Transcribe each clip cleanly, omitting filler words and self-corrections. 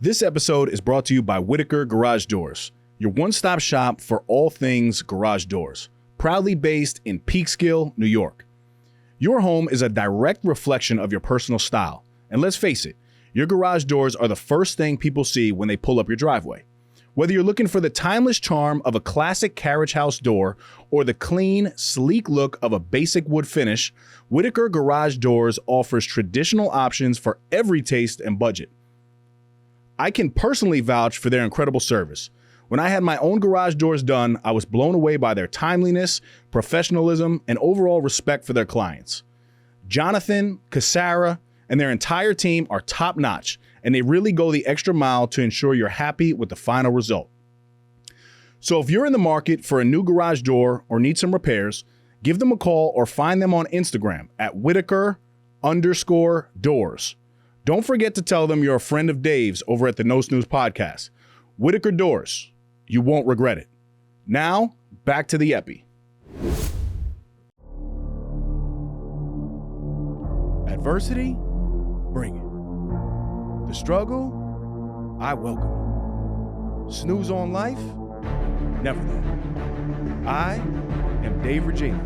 This episode is brought to you by Whitaker Garage Doors, your one-stop shop for all things garage doors, proudly based in Peekskill, New York. Your home is a direct reflection of your personal style, and let's face it, your garage doors are the first thing people see when they pull up your driveway. Whether you're looking for the timeless charm of a classic carriage house door or the clean, sleek look of a basic wood finish, Whitaker Garage Doors offers traditional options for every taste and budget. I can personally vouch for their incredible service. When I had my own garage doors done, I was blown away by their timeliness, professionalism, and overall respect for their clients. Jonathan, Cassara, and their entire team are top-notch, and they really go the extra mile to ensure you're happy with the final result. So if you're in the market for a new garage door or need some repairs, give them a call or find them on Instagram at Whitaker_doors. Don't forget to tell them you're a friend of Dave's over at the No Snooze podcast. Whitaker Doors. You won't regret it. Now, back to the epi. Adversity? Bring it. The struggle? I welcome it. Snooze on life? Never that. I am Dave Regina,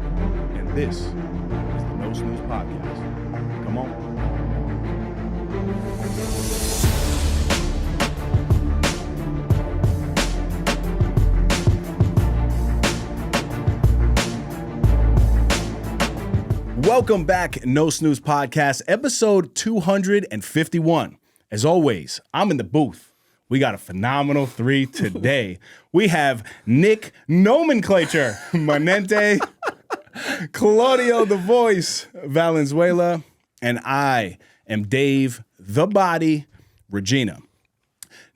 and this is the No Snooze podcast. Come on. Welcome back, No Snooze Podcast, episode 251. As always, I'm in the booth. We got a phenomenal three today. We have Nick Nomenclature, Manente, Claudio the Voice, Valenzuela, and I am Dave the Body Regina.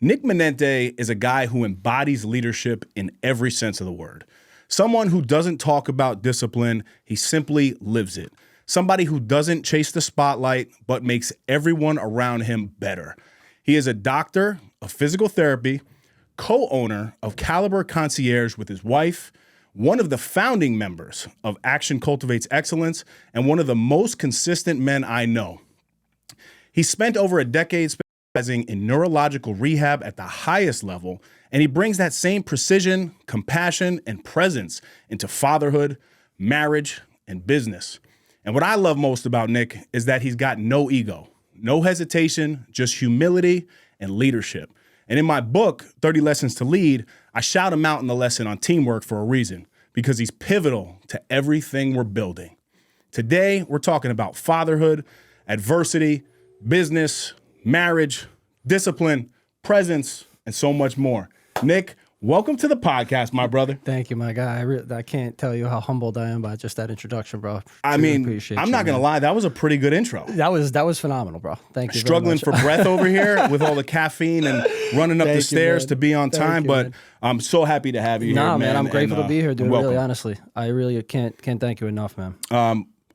Nick Manente is a guy who embodies leadership in every sense of the word. Someone who doesn't talk about discipline, he simply lives it. Somebody who doesn't chase the spotlight, but makes everyone around him better. He is a doctor of physical therapy, co-owner of Caliber Concierge with his wife, one of the founding members of Action Cultivates Excellence, and one of the most consistent men I know. He spent over a decade specializing in neurological rehab at the highest level, and he brings that same precision, compassion, and presence into fatherhood, marriage, and business. And what I love most about Nick is that he's got no ego, no hesitation, just humility and leadership. And in my book, 30 Lessons to Lead, I shout him out in the lesson on teamwork for a reason, because he's pivotal to everything we're building. Today, we're talking about fatherhood, adversity, business, marriage, discipline, presence, and so much more. Nick, welcome to the podcast, my brother. Thank you, my guy. I can't tell you how humbled I am by just that introduction, bro. I mean, I'm not going to lie. That was a pretty good intro. That was phenomenal, bro. Thank you. Struggling for breath over here with all the caffeine and running up the stairs to be on time. But I'm so happy to have you here, man. I'm grateful to be here, dude. Welcome. Really, honestly. I really can't thank you enough, man.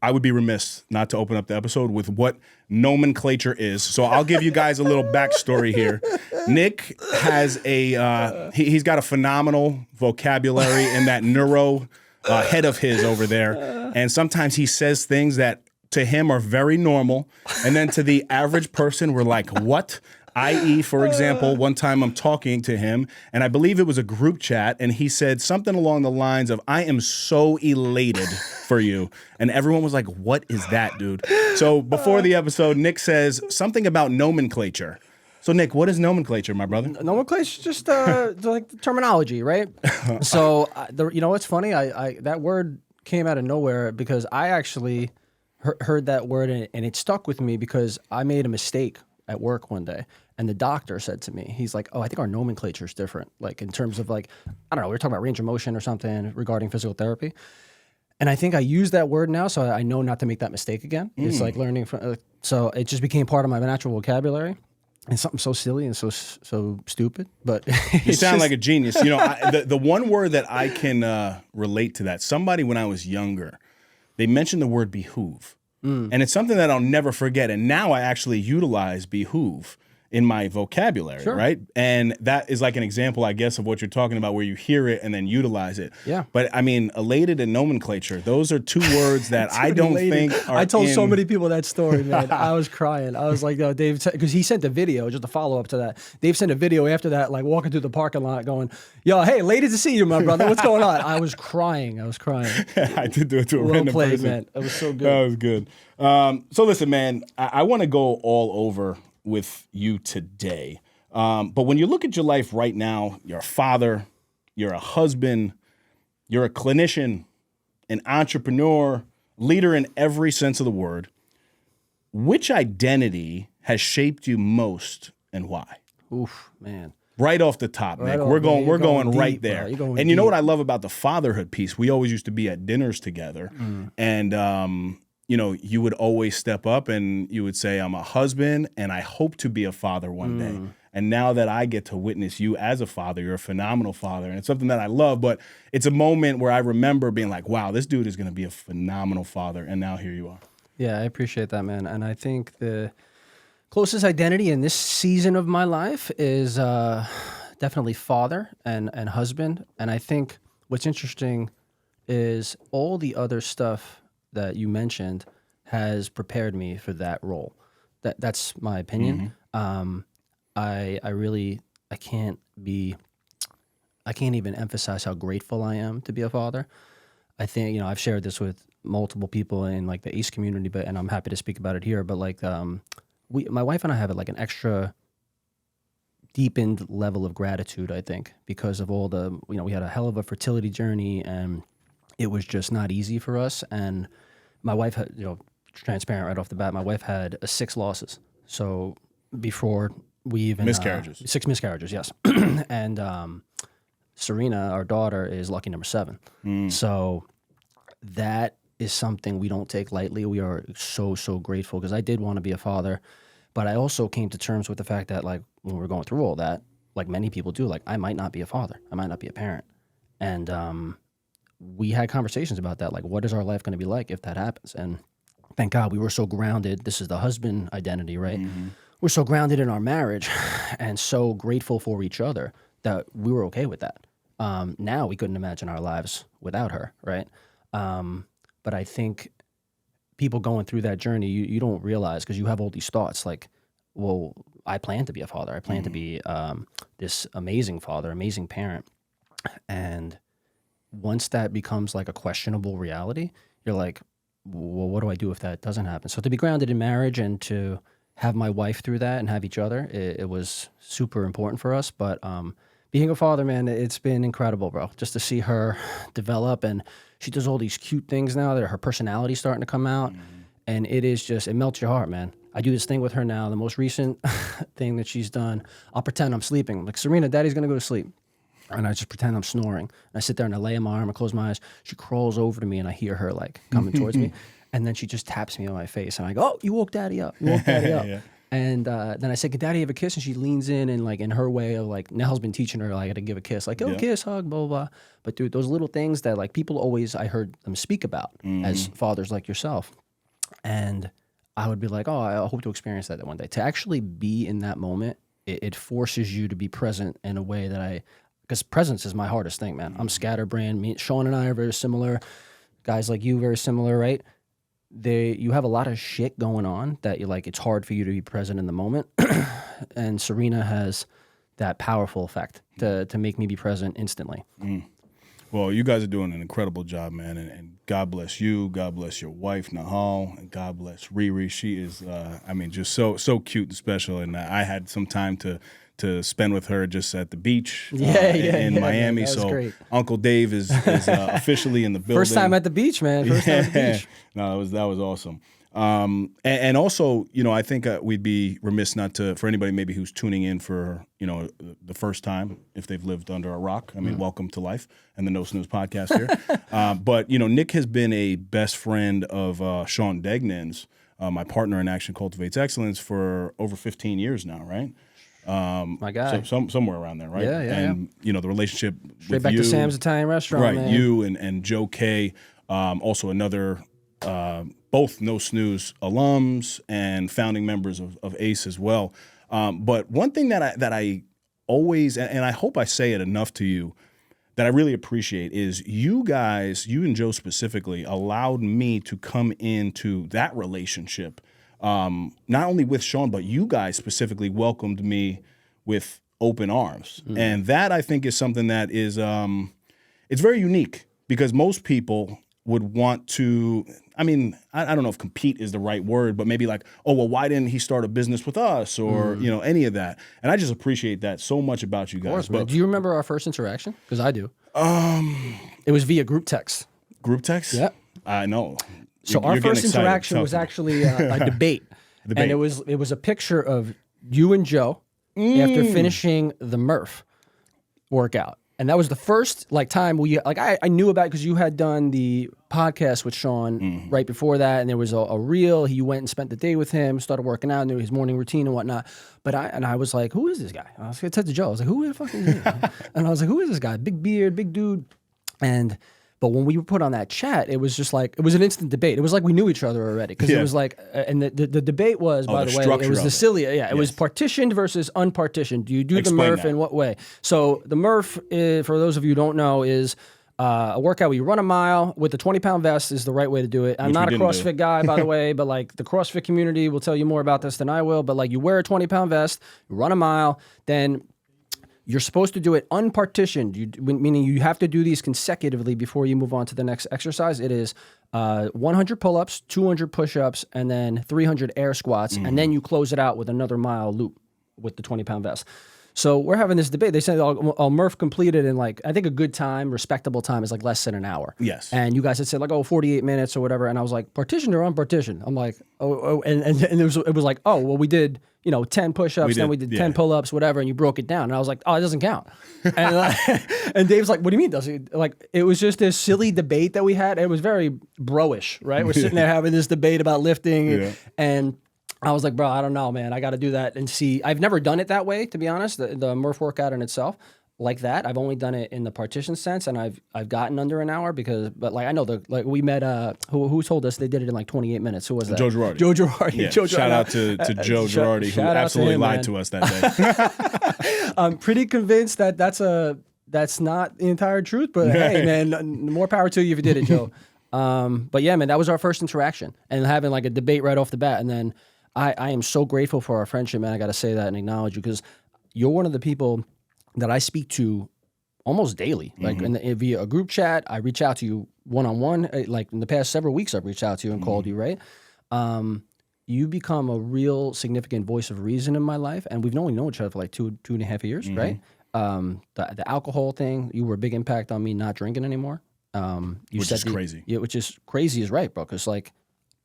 I would be remiss not to open up the episode with what nomenclature is. So I'll give you guys a little backstory here. Nick has he's got a phenomenal vocabulary in that neuro head of his over there. And sometimes he says things that to him are very normal. And then to the average person, we're like, what? I.e., for example, one time I'm talking to him, and I believe it was a group chat, and he said something along the lines of, I am so elated for you. And everyone was like, what is that, dude? So before the episode, Nick says something about nomenclature. So, Nick, what is nomenclature, my brother? Nomenclature is just like the terminology, right? So, you know what's funny? I that word came out of nowhere because I actually heard that word, and it stuck with me because I made a mistake at work one day. And the doctor said to me, he's like, oh, I think our nomenclature is different. Like in terms of like, I don't know, we were talking about range of motion or something regarding physical therapy. And I think I use that word now, so I know not to make that mistake again. It's like learning from, so it just became part of my natural vocabulary. And something so silly and so stupid, but you sound like a genius. You know, the one word that I can relate to that, somebody when I was younger, they mentioned the word behoove. And it's something that I'll never forget. And now I actually utilize behoove in my vocabulary, Sure. right? And that is like an example, I guess, of what you're talking about, where you hear it and then utilize it. Yeah. But I mean, elated and nomenclature, those are two words that I don't Elated. think are I told so in- many people that story, man. I was crying. I was like, yo, Dave, because he sent a video, just a follow up to that. Dave sent a video after that, like walking through the parking lot going, yo, hey, ladies to see you, my brother. What's going on? I was crying. I did do it to a Well random played, person. man. It was so good. That was good. So listen, man, I want to go all over with you today. But when you look at your life right now, you're a father, you're a husband, you're a clinician, an entrepreneur, leader in every sense of the word. Which identity has shaped you most and why? Oof, man. Right off the top, Right Nick. off, We're man. going You're right going deep, there. bro. You're going And you know deep. what I love about the fatherhood piece? We always used to be at dinners together. And you know, you would always step up and you would say, I'm a husband and I hope to be a father one day. And now that I get to witness you as a father, you're a phenomenal father. And it's something that I love, but it's a moment where I remember being like, wow, this dude is going to be a phenomenal father. And now here you are. Yeah, I appreciate that, man. And I think the closest identity in this season of my life is definitely father and husband. And I think what's interesting is all the other stuff that you mentioned has prepared me for that role. That's my opinion. I really I can't even emphasize how grateful I am to be a father. I think, you know, I've shared this with multiple people in like the ACE community, and I'm happy to speak about it here. But like, my wife and I have like an extra deepened level of gratitude, I think, because of all the, you know, we had a hell of a fertility journey and it was just not easy for us. And my wife had, you know, transparent right off the bat, my wife had 6 losses. So before we even Miscarriages. 6 miscarriages, yes. And Serena, our daughter, is lucky number 7. So that is something we don't take lightly. We are so grateful because I did want to be a father, but I also came to terms with the fact that, like, when we're going through all that, like many people do, like, I might not be a father, I might not be a parent, and we had conversations about that, like, what is our life going to be like if that happens? And thank God we were so grounded. This is the husband identity, right? We're so grounded in our marriage and so grateful for each other that we were okay with that. Now we couldn't imagine our lives without her, right? But I think people going through that journey, you don't realize, because you have all these thoughts like, well, I plan to be a father. I plan to be this amazing father, amazing parent. And once that becomes like a questionable reality, you're like, well, what do I do if that doesn't happen? So to be grounded in marriage and to have my wife through that and have each other, it was super important for us. But being a father, man, it's been incredible, bro. Just to see her develop, and she does all these cute things now that her personality's starting to come out. And it is just, it melts your heart, man. I do this thing with her now. The most recent thing that she's done, I'll pretend I'm sleeping. I'm like, Serena, daddy's going to go to sleep. And I just pretend I'm snoring. And I sit there and I lay in my arm, I close my eyes. She crawls over to me and I hear her like coming towards me. And then she just taps me on my face. And I go, oh, you woke daddy up. You woke daddy up. Yeah. And then I say, can daddy have a kiss? And she leans in and like in her way of like, Nell's been teaching her like how to give a kiss. Like, oh, kiss, hug, blah, blah, blah. But dude, those little things that like people always, I heard them speak about as fathers like yourself. And I would be like, oh, I hope to experience that one day. To actually be in that moment, it forces you to be present in a way that because presence is my hardest thing, man. I'm scatterbrained. Sean and I are very similar. Guys like you, very similar, right? You have a lot of shit going on that you like. It's hard for you to be present in the moment. And Serena has that powerful effect to make me be present instantly. Well, you guys are doing an incredible job, man, and God bless you. God bless your wife, Nahal, and God bless Riri. She is, just so cute and special. And I had some time to spend with her just at the beach in Miami. That was so great. Uncle Dave is officially in the building. First time at the beach, man. First time at the beach. No, that was awesome. And also, you know, I think we'd be remiss not to, for anybody maybe who's tuning in for, you know, the first time, if they've lived under a rock. I mean, welcome to life and the No Snooze podcast here. But, you know, Nick has been a best friend of Sean Degnan's, my partner in Action Cultivates Excellence, for over 15 years now, right? My guy. So, somewhere around there, right? Yeah. And, you know, the relationship Straight with back you. to Sam's Italian restaurant, Right, man. you and Joe K, also another, both No Snooze alums and founding members of ACE as well. But one thing that I always, and I hope I say it enough to you, that I really appreciate is you guys, you and Joe specifically, allowed me to come into that relationship, not only with Sean, but you guys specifically welcomed me with open arms. And that, I think, is something that is, it's very unique, because most people would want to, I mean, I don't know if compete is the right word, but maybe like, oh, well, why didn't he start a business with us, or, you know, any of that. And I just appreciate that so much about you guys. Of course, but do you remember our first interaction? Because I do. It was via group text. Group text? Yeah. I know. So our first interaction was actually a debate. And it was a picture of you and Joe after finishing the Murph workout. And that was the first time I knew about it because you had done the podcast with Sean right before that, and there was a reel. He went and spent the day with him, started working out, knew his morning routine and whatnot. But I was like, who is this guy? I was going to text Joe. I was like, who the fuck is he? And I was like, who is this guy? Big beard, big dude. But when we were put on that chat, it was just like, it was an instant debate. It was like we knew each other already. Because it was like, and the debate was, by the way, it was the cilia. Yeah, it was partitioned versus unpartitioned. Do you do the Murph in what way? So the Murph, for those of you who don't know, is a workout where you run a mile with the 20-pound vest is the right way to do it. I'm not a CrossFit guy, by the way, but like the CrossFit community will tell you more about this than I will. But like you wear a 20-pound vest, you run a mile, then you're supposed to do it unpartitioned, meaning you have to do these consecutively before you move on to the next exercise. It is 100 pull-ups, 200 push-ups, and then 300 air squats, and then you close it out with another mile loop with the 20-pound vest. So we're having this debate. They said Murph completed in I think a good time, respectable time is less than an hour. Yes. And you guys had said 48 minutes or whatever. And I was like, partitioned or unpartitioned? I'm like, and it was like, oh, well, we did, 10 push-ups, then we did 10 pull-ups, whatever. And you broke it down. And I was like, oh, it doesn't count. And, and Dave's like, what do you mean doesn't? It was just this silly debate that we had. It was very bro-ish, right? We're sitting there having this debate about lifting and I was like, bro, I don't know, man. I got to do that and see. I've never done it that way, to be honest, the Murph workout in itself like that. I've only done it in the partition sense, and I've gotten under an hour but I know we met, who told us they did it in 28 minutes. Who was that? Joe Girardi. Joe Girardi. Yeah. Joe Shout out to Joe Girardi, who absolutely lied to us that day. I'm pretty convinced that that's not the entire truth, but hey, man, more power to you if you did it, Joe. But yeah, man, that was our first interaction, and having a debate right off the bat, and then I am so grateful for our friendship, man. I got to say that and acknowledge you, because you're one of the people that I speak to almost daily. Via a group chat, I reach out to you one-on-one. In the past several weeks, I've reached out to you and called you, right? You become a real significant voice of reason in my life, and we've only known each other for 2.5 years, right? The alcohol thing, you were a big impact on me not drinking anymore. Which is crazy. Yeah, which is crazy is right, bro, because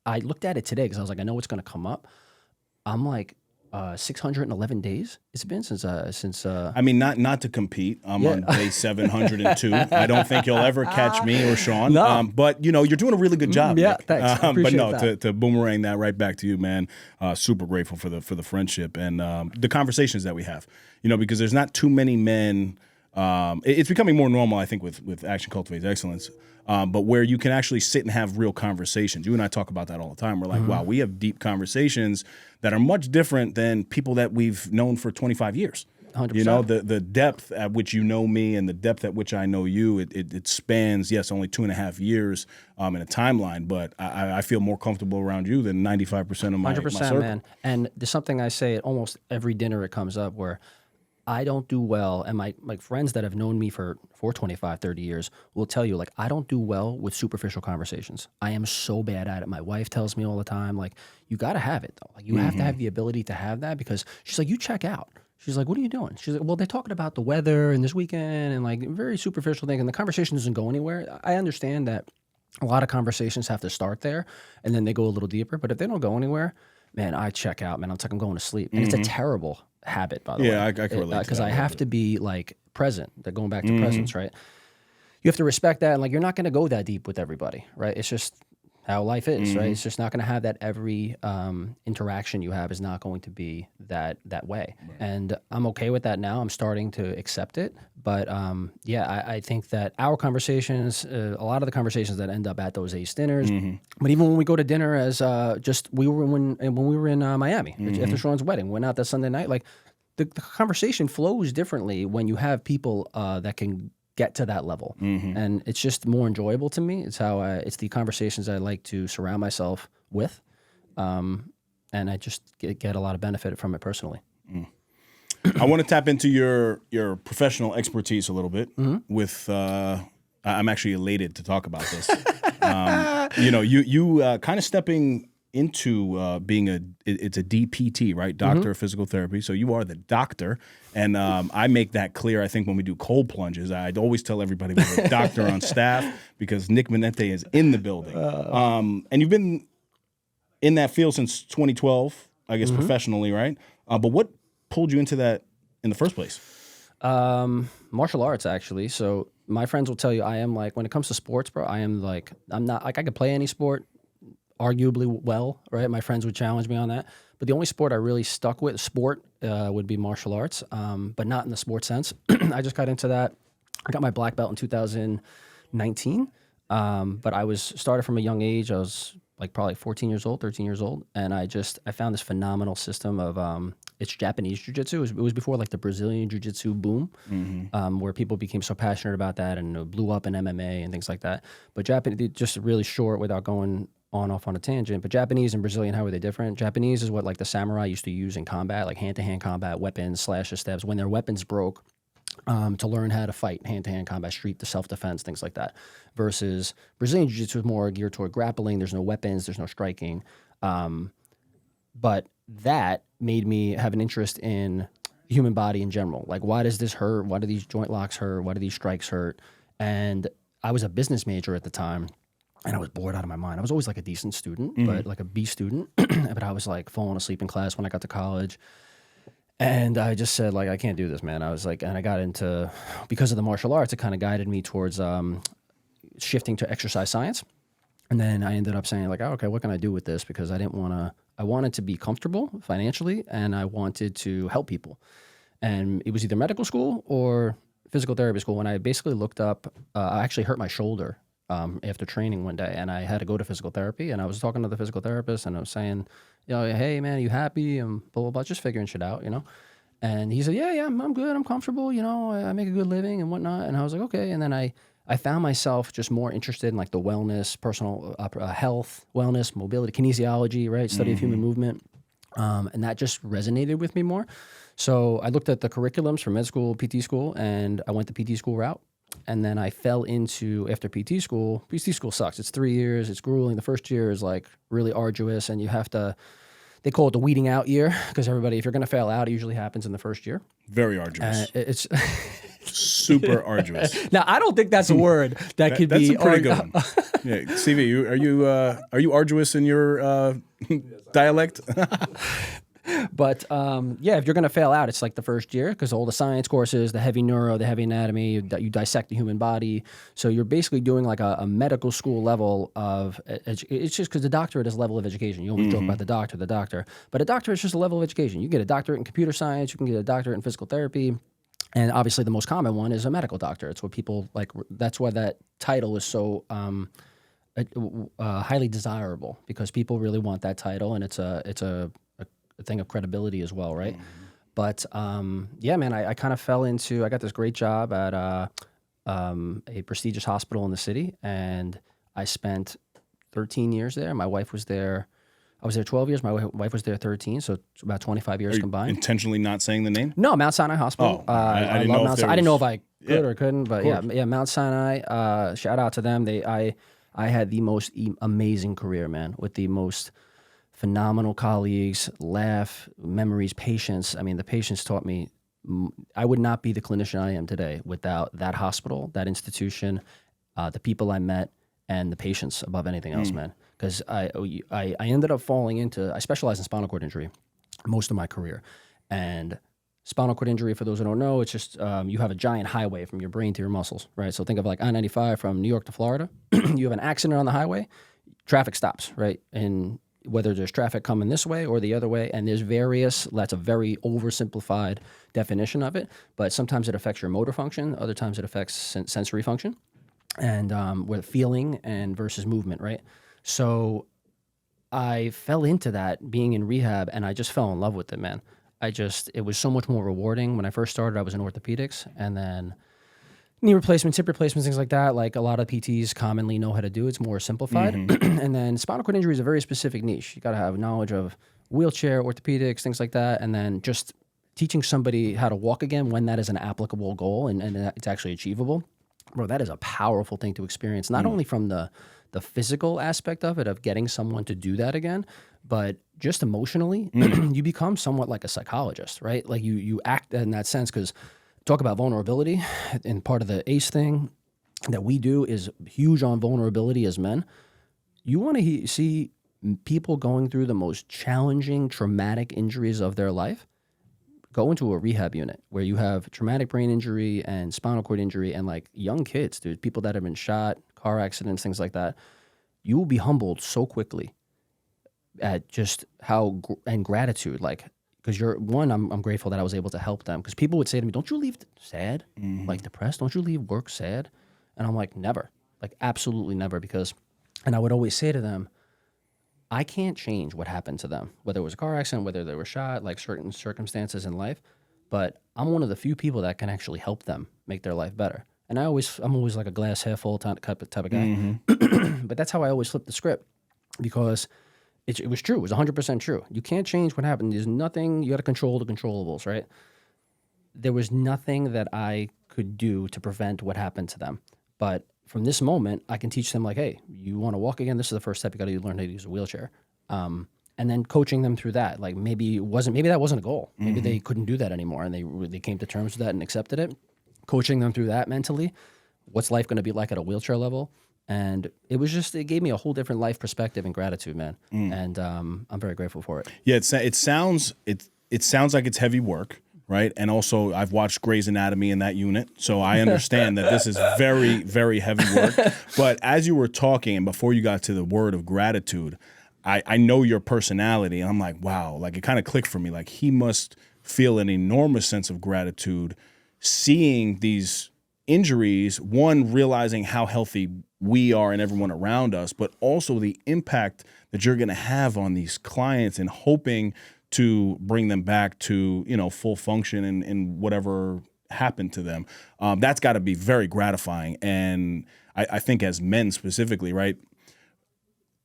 I looked at it today because I was like, I know it's going to come up. I'm 611 days it's been since I mean, not to compete. I'm on day 702. I don't think you'll ever catch me or Sean. No. But you're doing a really good job. Yeah, Nick. thanks. But no, that. to boomerang that right back to you, man. Super grateful for the friendship and the conversations that we have. Because there's not too many men. It's becoming more normal, I think, with Action Cultivates Excellence. But where you can actually sit and have real conversations. You and I talk about that all the time. We're like, wow, we have deep conversations that are much different than people that we've known for 25 years. 100%. The depth at which you know me and the depth at which I know you, it spans, yes, only 2.5 years in a timeline, but I feel more comfortable around you than 95% of my 100%, circle. man. And there's something I say at almost every dinner it comes up where I don't do well, and my friends that have known me for 25, 30 years will tell you, I don't do well with superficial conversations. I am so bad at it. My wife tells me all the time, you got to have it, though. You have to have the ability to have that, because she's like, you check out. She's like, what are you doing? She's like, well, they're talking about the weather and this weekend and very superficial thing, and the conversation doesn't go anywhere. I understand that a lot of conversations have to start there, and then they go a little deeper, but if they don't go anywhere, man, I check out, man. I'm going to sleep. And it's a terrible habit, by the way. Yeah, I can relate to that. Because I have to be present. They're going back to presence, right? You have to respect that, and you're not going to go that deep with everybody, right? It's just how life is, right? It's just not going to have that every interaction you have is not going to be that way. Right. And I'm okay with that now. I'm starting to accept it. But I think that our conversations, a lot of the conversations that end up at those ACE dinners, but even when we go to dinner as we were when we were in Miami after Sean's wedding, went out that Sunday night, like the conversation flows differently when you have people that can get to that level, and it's just more enjoyable to me. It's how it's the conversations I like to surround myself with, and I just get a lot of benefit from it personally. I want to tap into your professional expertise a little bit. With I'm actually elated to talk about this. You kind of stepping into being it's a DPT, right? Doctor of Physical Therapy. So you are the doctor. And I make that clear, I think, when we do cold plunges. I'd always tell everybody we have a doctor on staff because Nick Manente is in the building. And you've been in that field since 2012, I guess, professionally, right? But what pulled you into that in the first place? Martial arts, actually. So my friends will tell you I am like, when it comes to sports, bro, I'm not like I could play any sport arguably well, right? My friends would challenge me on that. But the only sport I really stuck with, would be martial arts, but not in the sports sense. I just got into that. I got my black belt in 2019, but I was started from a young age. I was like probably 13 years old, and I found this phenomenal system of it's Japanese jiu-jitsu. It was before like the Brazilian jiu-jitsu boom, where people became so passionate about that and it blew up in MMA and things like that. But Japanese, just really short without going off on a tangent, but Japanese and Brazilian, how are they different? Japanese is what like the samurai used to use in combat, like hand-to-hand combat, weapons, slashes, stabs, when their weapons broke, to learn how to fight hand-to-hand combat, street to self-defense, things like that. Versus Brazilian jiu-jitsu is more geared toward grappling. There's no weapons, there's no striking. But that made me have an interest in the human body in general. Like, why does this hurt? Why do these joint locks hurt? Why do these strikes hurt? And I was a business major at the time. And I was bored out of my mind. I was always like a decent student, but like a B student. But I was like falling asleep in class when I got to college. And I just said, like, I can't do this, man. I was like, and I got into, because of the martial arts, it kind of guided me towards shifting to exercise science. And then I ended up saying, like, oh, okay, what can I do with this? Because I wanted to be comfortable financially, and I wanted to help people. And it was either medical school or physical therapy school. When I basically looked up, I actually hurt my shoulder after training one day, and I had to go to physical therapy, and I was talking to the physical therapist, and I was saying, hey man, are you happy? And blah, blah, blah, just figuring shit out, And he said, yeah, I'm good, I'm comfortable, I make a good living and whatnot. And I was like, okay. And then I found myself just more interested in like the wellness, personal health, wellness, mobility, kinesiology, right? Study of human movement. And that just resonated with me more. So I looked at the curriculums for med school, PT school, and I went the PT school route. And then I fell into, after PT school sucks. It's 3 years. It's grueling. The first year is like really arduous, and you have to, they call it the weeding out year, because everybody, if you're going to fail out, it usually happens in the first year. Very arduous. It's super arduous. Now, I don't think that's a word that could be. That's a pretty good one. Yeah, CV, are you arduous in your dialect? But if you're going to fail out, it's like the first year, because all the science courses, the heavy neuro, the heavy anatomy, that you dissect the human body. So you're basically doing like a medical school level of, it's just because the doctorate is a level of education. You always joke about the doctor, but a doctorate is just a level of education. You get a doctorate in computer science, you can get a doctorate in physical therapy. And obviously the most common one is a medical doctor. It's what people like, that's why that title is so highly desirable, because people really want that title, and it's a thing of credibility as well, right? But man, I kind of fell into, I got this great job at a prestigious hospital in the city, and I spent 13 years there. My wife was there. I was there 12 years. My wife was there 13, so it's about 25 years combined. Intentionally not saying the name? No, Mount Sinai Hospital. I I love Mount Sinai. I didn't know if I could or couldn't, but yeah, Mount Sinai. Shout out to them. I had the most amazing career, man, with the most phenomenal colleagues, memories, patience. I mean, the patients taught me, I would not be the clinician I am today without that hospital, that institution, the people I met, and the patients above anything else, man. Because I ended up falling into, I specialized in spinal cord injury most of my career. And spinal cord injury, for those who don't know, it's just you have a giant highway from your brain to your muscles, right? So think of like I-95 from New York to Florida. You have an accident on the highway. traffic stops, right? And whether there's traffic coming this way or the other way, and there's that's a very oversimplified definition of it, but sometimes it affects your motor function, other times it affects sensory function, and with feeling and versus movement, right? So I fell into that being in rehab, and I just fell in love with it, man. It was so much more rewarding. When I first started, I was in orthopedics, and then knee replacements, hip replacements, things like that, like a lot of PTs commonly know how to do. It's more simplified. And then spinal cord injury is a very specific niche. You got to have knowledge of wheelchair, orthopedics, things like that. And then just teaching somebody how to walk again when that is an applicable goal and it's actually achievable. Bro, that is a powerful thing to experience, not only from the physical aspect of it, of getting someone to do that again, but just emotionally, you become somewhat like a psychologist, right? Like you act in that sense, because talk about vulnerability, and part of the ACE thing that we do is huge on vulnerability as men. You want to see people going through the most challenging, traumatic injuries of their life, go into a rehab unit where you have traumatic brain injury and spinal cord injury and like young kids, dude, people that have been shot, car accidents, things like that. You will be humbled so quickly at just and gratitude, like, because I'm grateful that I was able to help them. Because people would say to me, "Don't you leave sad, like depressed? Don't you leave work sad?" And I'm like, never, like absolutely never. And I would always say to them, I can't change what happened to them, whether it was a car accident, whether they were shot, like certain circumstances in life. But I'm one of the few people that can actually help them make their life better. And I'm always like a glass half full type of guy. But that's how I always flip the script, because it was true. It was 100% true. You can't change what happened. There's nothing. You got to control the controllables, right? There was nothing that I could do to prevent what happened to them. But from this moment, I can teach them, like, hey, you want to walk again? This is the first step. You got to learn how to use a wheelchair. And then coaching them through that. Like maybe that wasn't a goal. Maybe they couldn't do that anymore, and they came to terms with that and accepted it. Coaching them through that mentally. What's life going to be like at a wheelchair level? And it gave me a whole different life perspective and gratitude, man. And I'm very grateful for it. Yeah, it sounds like it's heavy work, right? And also, I've watched Grey's Anatomy in that unit, so I understand that this is very, very heavy work. But as you were talking, and before you got to the word of gratitude, I know your personality, and I'm like, wow, like it kind of clicked for me. Like he must feel an enormous sense of gratitude seeing these injuries, one, realizing how healthy we are and everyone around us, but also the impact that you're going to have on these clients and hoping to bring them back to, full function and whatever happened to them. That's got to be very gratifying. And I think as men specifically, right,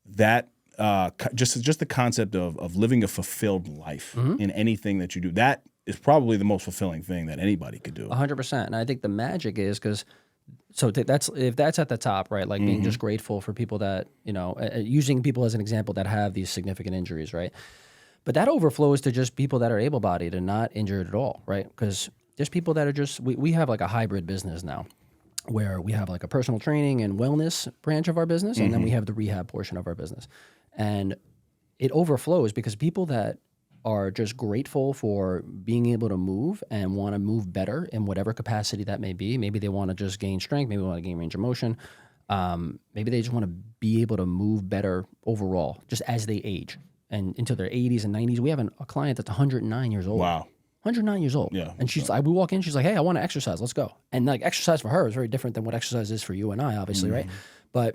that just the concept of living a fulfilled life in anything that you do, that is probably the most fulfilling thing that anybody could do. 100%. And I think the magic is if that's at the top, right? Like being just grateful for people that, using people as an example that have these significant injuries, right? But that overflows to just people that are able-bodied and not injured at all, right? Because there's people that are just, we have like a hybrid business now where we have like a personal training and wellness branch of our business, and then we have the rehab portion of our business. And it overflows because people that are just grateful for being able to move and want to move better in whatever capacity that may be. Maybe they want to just gain strength. Maybe they want to gain range of motion. Maybe they just want to be able to move better overall, just as they age and into their 80s and 90s. We have a client that's 109 years old. Wow. 109 years old. Yeah. And we walk in, she's like, hey, I want to exercise. Let's go. And like exercise for her is very different than what exercise is for you and I, obviously, right? But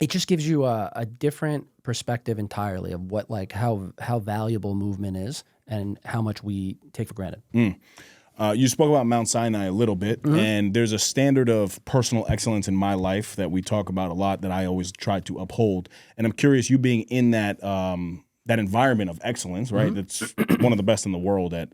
it just gives you a different perspective entirely of what, like, how valuable movement is and how much we take for granted. You spoke about Mount Sinai a little bit, and there's a standard of personal excellence in my life that we talk about a lot that I always try to uphold. And I'm curious, you being in that that environment of excellence, right? That's one of the best in the world at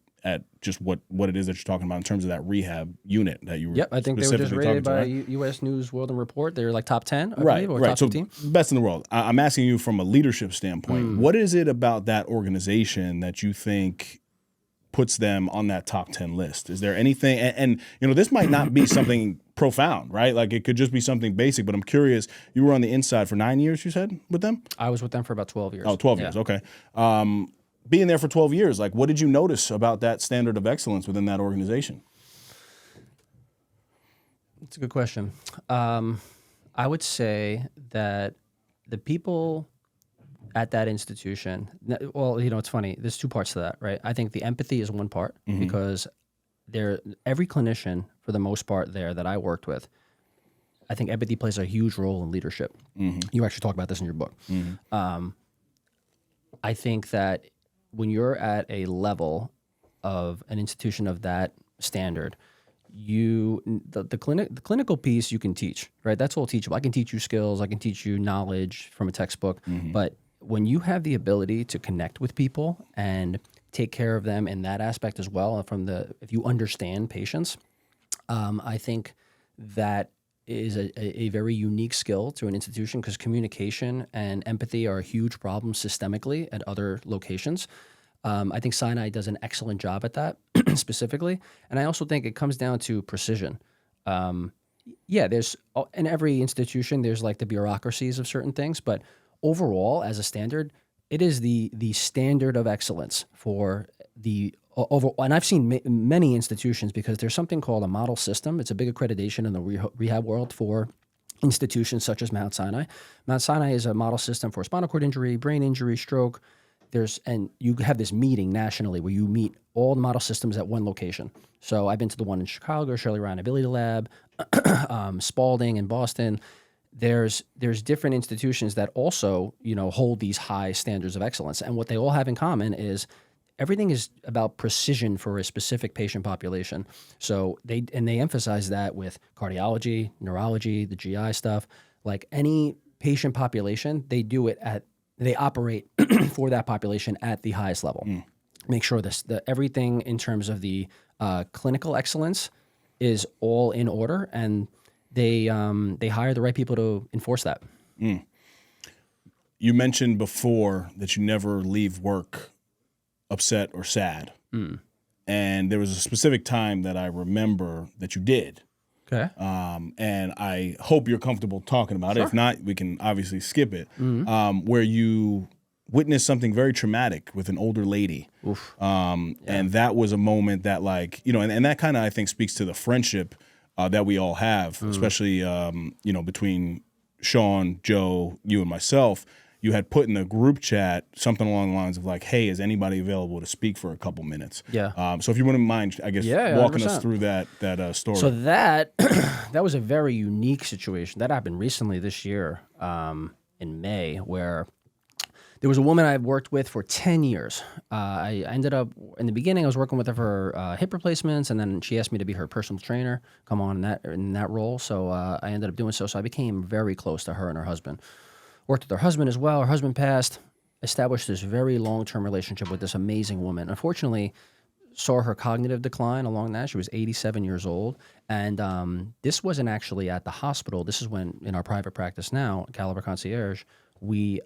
just what it is that you're talking about in terms of that rehab unit that you were. Yep, I think they were just rated by right? U.S. News World and Report. They're like top 10, I right, believe, or right. top So 15. best in the world. I'm asking you from a leadership standpoint. What is it about that organization that you think puts them on that top 10 list? Is there anything, and this might not be something profound, right? Like it could just be something basic, but I'm curious, you were on the inside for 9 years, you said, with them? I was with them for about 12 years. Oh, 12 years, okay. Being there for 12 years, like what did you notice about that standard of excellence within that organization? That's a good question. I would say that the people at that institution, well, it's funny. There's two parts to that, right? I think the empathy is one part because every clinician, for the most part there that I worked with, I think empathy plays a huge role in leadership. You actually talk about this in your book. I think that when you're at a level of an institution of that standard, the clinical piece you can teach, right? That's all teachable. I can teach you skills. I can teach you knowledge from a textbook. But when you have the ability to connect with people and take care of them in that aspect as well, if you understand patients, I think that is a very unique skill to an institution because communication and empathy are a huge problem systemically at other locations. I think Sinai does an excellent job at that specifically. And I also think it comes down to precision. There's in every institution, there's like the bureaucracies of certain things, but overall, as a standard, it is the standard of excellence for the and I've seen many institutions because there's something called a model system. It's a big accreditation in the rehab world for institutions such as Mount Sinai. Mount Sinai is a model system for spinal cord injury, brain injury, stroke. And you have this meeting nationally where you meet all the model systems at one location. So I've been to the one in Chicago, Shirley Ryan Ability Lab, Spalding in Boston. There's different institutions that also, hold these high standards of excellence. And what they all have in common is everything is about precision for a specific patient population. So they emphasize that with cardiology, neurology, the GI stuff. Like any patient population, they operate for that population at the highest level. Make sure everything in terms of the clinical excellence is all in order, and they hire the right people to enforce that. You mentioned before that you never leave work upset or sad. And there was a specific time that I remember that you did. Okay. And I hope you're comfortable talking about it. If not, we can obviously skip it. Where you witnessed something very traumatic with an older lady. And that was a moment that and that kind of, I think, speaks to the friendship that we all have, especially, between Sean, Joe, you, and myself. You had put in the group chat something along the lines of like, hey, is anybody available to speak for a couple minutes? Yeah. So if you wouldn't mind, I guess, walking us through that story. So that was a very unique situation. That happened recently this year in May, where there was a woman I worked with for 10 years. I ended up, in the beginning, I was working with her for hip replacements, and then she asked me to be her personal trainer, come on in that role. So I ended up doing so. So I became very close to her and her husband. Worked with her husband as well. Her husband passed. Established this very long-term relationship with this amazing woman. Unfortunately, saw her cognitive decline along that. She was 87 years old. And this wasn't actually at the hospital. This is when, in our private practice now, Caliber Concierge,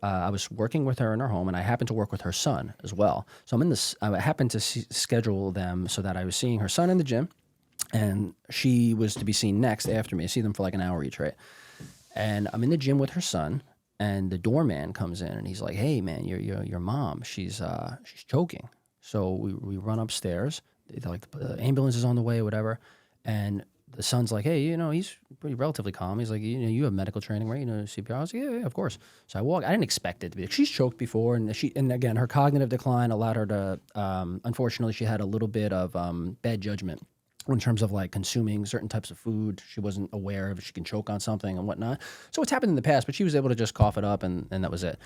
I was working with her in her home, and I happened to work with her son as well. So I happened to schedule them so that I was seeing her son in the gym, and she was to be seen next after me. I see them for like an hour each, right? And I'm in the gym with her son, and the doorman comes in, and he's like, "Hey, man, your mom, she's choking." So we run upstairs. They're like, the ambulance is on the way, or whatever. And the son's like, "Hey, he's pretty relatively calm." He's like, "You have medical training, right? CPR." I was like, "Yeah, of course." So I walk. I didn't expect it to be. Like, she's choked before, and again, her cognitive decline allowed her to. Unfortunately, she had a little bit of bad judgment in terms of like consuming certain types of food. She wasn't aware of if she can choke on something and whatnot. So it's happened in the past, but she was able to just cough it up, and that was it.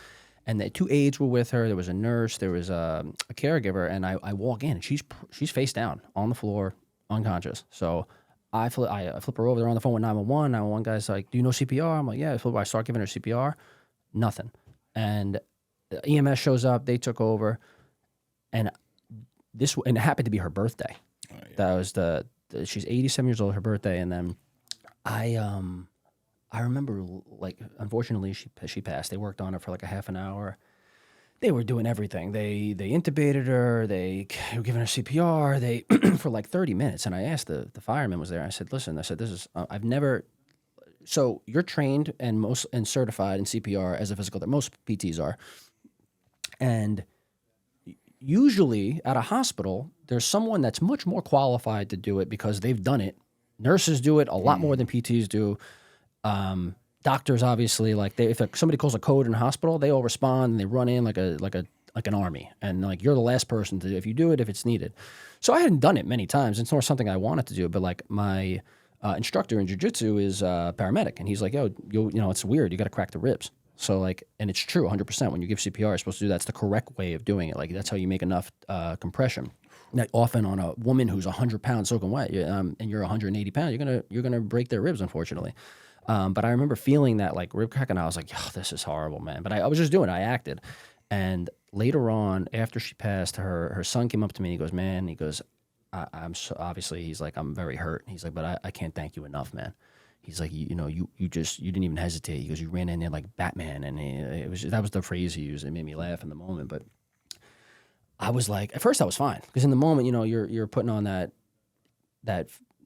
And the two aides were with her. There was a nurse. There was a caregiver. And I walk in, and she's face down on the floor, unconscious. So I flip her over. They're on the phone with 911. 911 guy's like, "Do you know CPR?" I'm like, "Yeah." I start giving her CPR. Nothing. And EMS shows up. They took over. And it happened to be her birthday. Oh, yeah. That was she's 87 years old, her birthday. And then I remember, like, unfortunately, she passed. They worked on her for like a half an hour. They were doing everything. They intubated her. They were giving her CPR. For like 30 minutes. And I asked the fireman was there. I said, "Listen," this is I've never. So you're trained and certified in CPR as a physical therapist. Most PTs are. And usually at a hospital, there's someone that's much more qualified to do it because they've done it. Nurses do it a lot more than PTs do. doctors obviously if somebody calls a code in a hospital, they all respond and they run in like an army, and like you're the last person to if you do it if it's needed. So I hadn't done it many times. It's not something I wanted to do, but like my instructor in jiu-jitsu is a paramedic, and he's like, yo, it's weird. You got to crack the ribs. So like, and it's true 100%. When you give CPR, you're supposed to do that. It's the correct way of doing it. Like that's how you make enough compression. Now, often on a woman who's 100 pounds soaking wet, and you're 180 pounds, you're gonna break their ribs, unfortunately. But I remember feeling that like rib crack, and I was like, oh, this is horrible, man. But I was just doing it. I acted. And later on, after she passed, her son came up to me and he goes, man, I'm so, obviously, he's like, I'm very hurt. He's like, but I can't thank you enough, man. He's like, you didn't even hesitate. He goes, you ran in there like Batman. And that was the phrase he used. It made me laugh in the moment. But I was like, at first I was fine. Because in the moment, you're putting on that,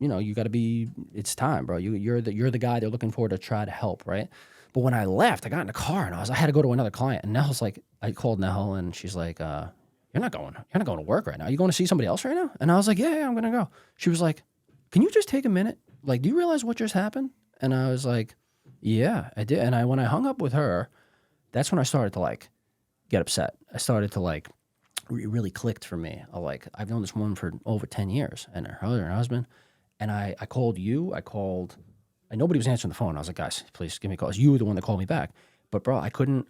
you got to be, it's time, bro. You're the guy they're looking for to try to help, right? But when I left, I got in the car and I had to go to another client. And Nell's like, I called Nell and she's like, you're not going to work right now. You going to see somebody else right now? And I was like, yeah, I'm going to go. She was like, can you just take a minute? Like, do you realize what just happened? And I was like, yeah, I did. And when I hung up with her, that's when I started to like get upset. I started to like, it really clicked for me. I've known this woman for over 10 years and her husband. And I called you. And nobody was answering the phone. I was like, guys, please give me a call. You were the one that called me back. But bro, I couldn't,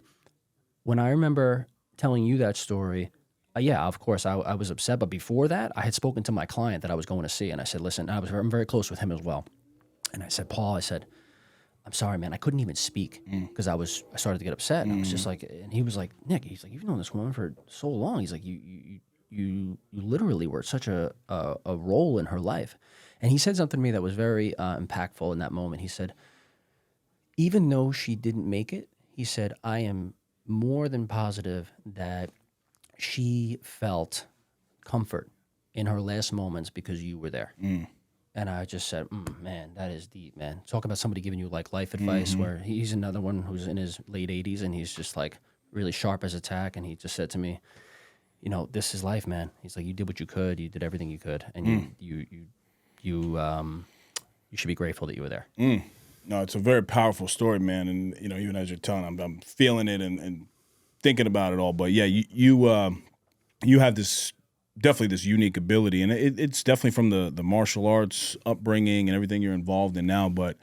when I remember telling you that story, yeah, of course, I was upset. But before that, I had spoken to my client that I was going to see. And I said, listen, I'm very close with him as well. And I said, Paul, I'm sorry, man. I couldn't even speak because I started to get upset. And I was just like, and he was like, Nick, he's like, you've known this woman for so long. He's like, you literally were such a role in her life. And he said something to me that was very impactful in that moment. He said, even though she didn't make it, he said, I am more than positive that she felt comfort in her last moments because you were there. And I just said, man, that is deep, man. Talk about somebody giving you like life advice where he's another one who's in his late 80s and he's just like really sharp as a tack. And he just said to me, this is life, man. He's like, you did what you could. You did everything you could. And you should be grateful that you were there. No, it's a very powerful story, man. And, even as you're telling, I'm feeling it and thinking about it all. But yeah, you have definitely this unique ability, and it's definitely from the martial arts upbringing and everything you're involved in now, but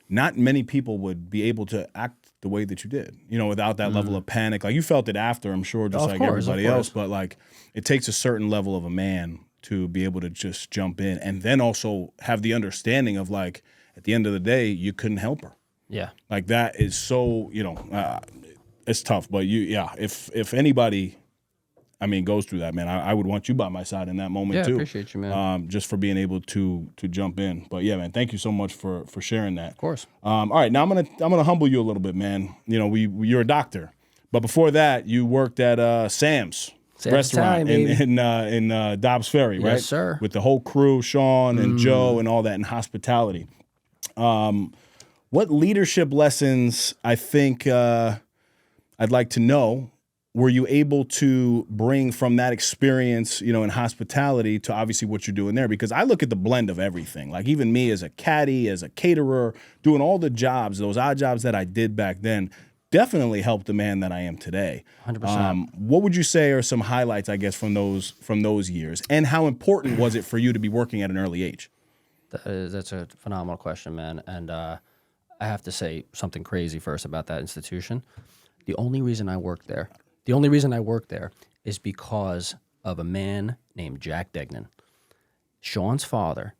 not many people would be able to act the way that you did, without that level of panic. Like you felt it after, I'm sure, just like everybody else, but like it takes a certain level of a man to be able to just jump in and then also have the understanding of like, at the end of the day, you couldn't help her. Yeah. Like that is so, it's tough, but if anybody, goes through that, man, I would want you by my side in that moment too. Yeah, appreciate you, man. Just for being able to jump in. But yeah, man, thank you so much for sharing that. Of course. All right, now I'm gonna humble you a little bit, man. You're a doctor, but before that, you worked at Sam's restaurant in Dobbs Ferry, right? Yes, sir. With the whole crew, Sean and Joe and all that in hospitality. What leadership lessons I think I'd like to know were you able to bring from that experience, in hospitality to obviously what you're doing there? Because I look at the blend of everything. Like even me as a caddy, as a caterer, doing all the jobs, those odd jobs that I did back then, definitely helped the man that I am today. 100%. What would you say are some highlights, I guess, from those years? And how important was it for you to be working at an early age? That's a phenomenal question, man. And I have to say something crazy first about that institution. The only reason I worked there is because of a man named Jack Degnan. Sean's father.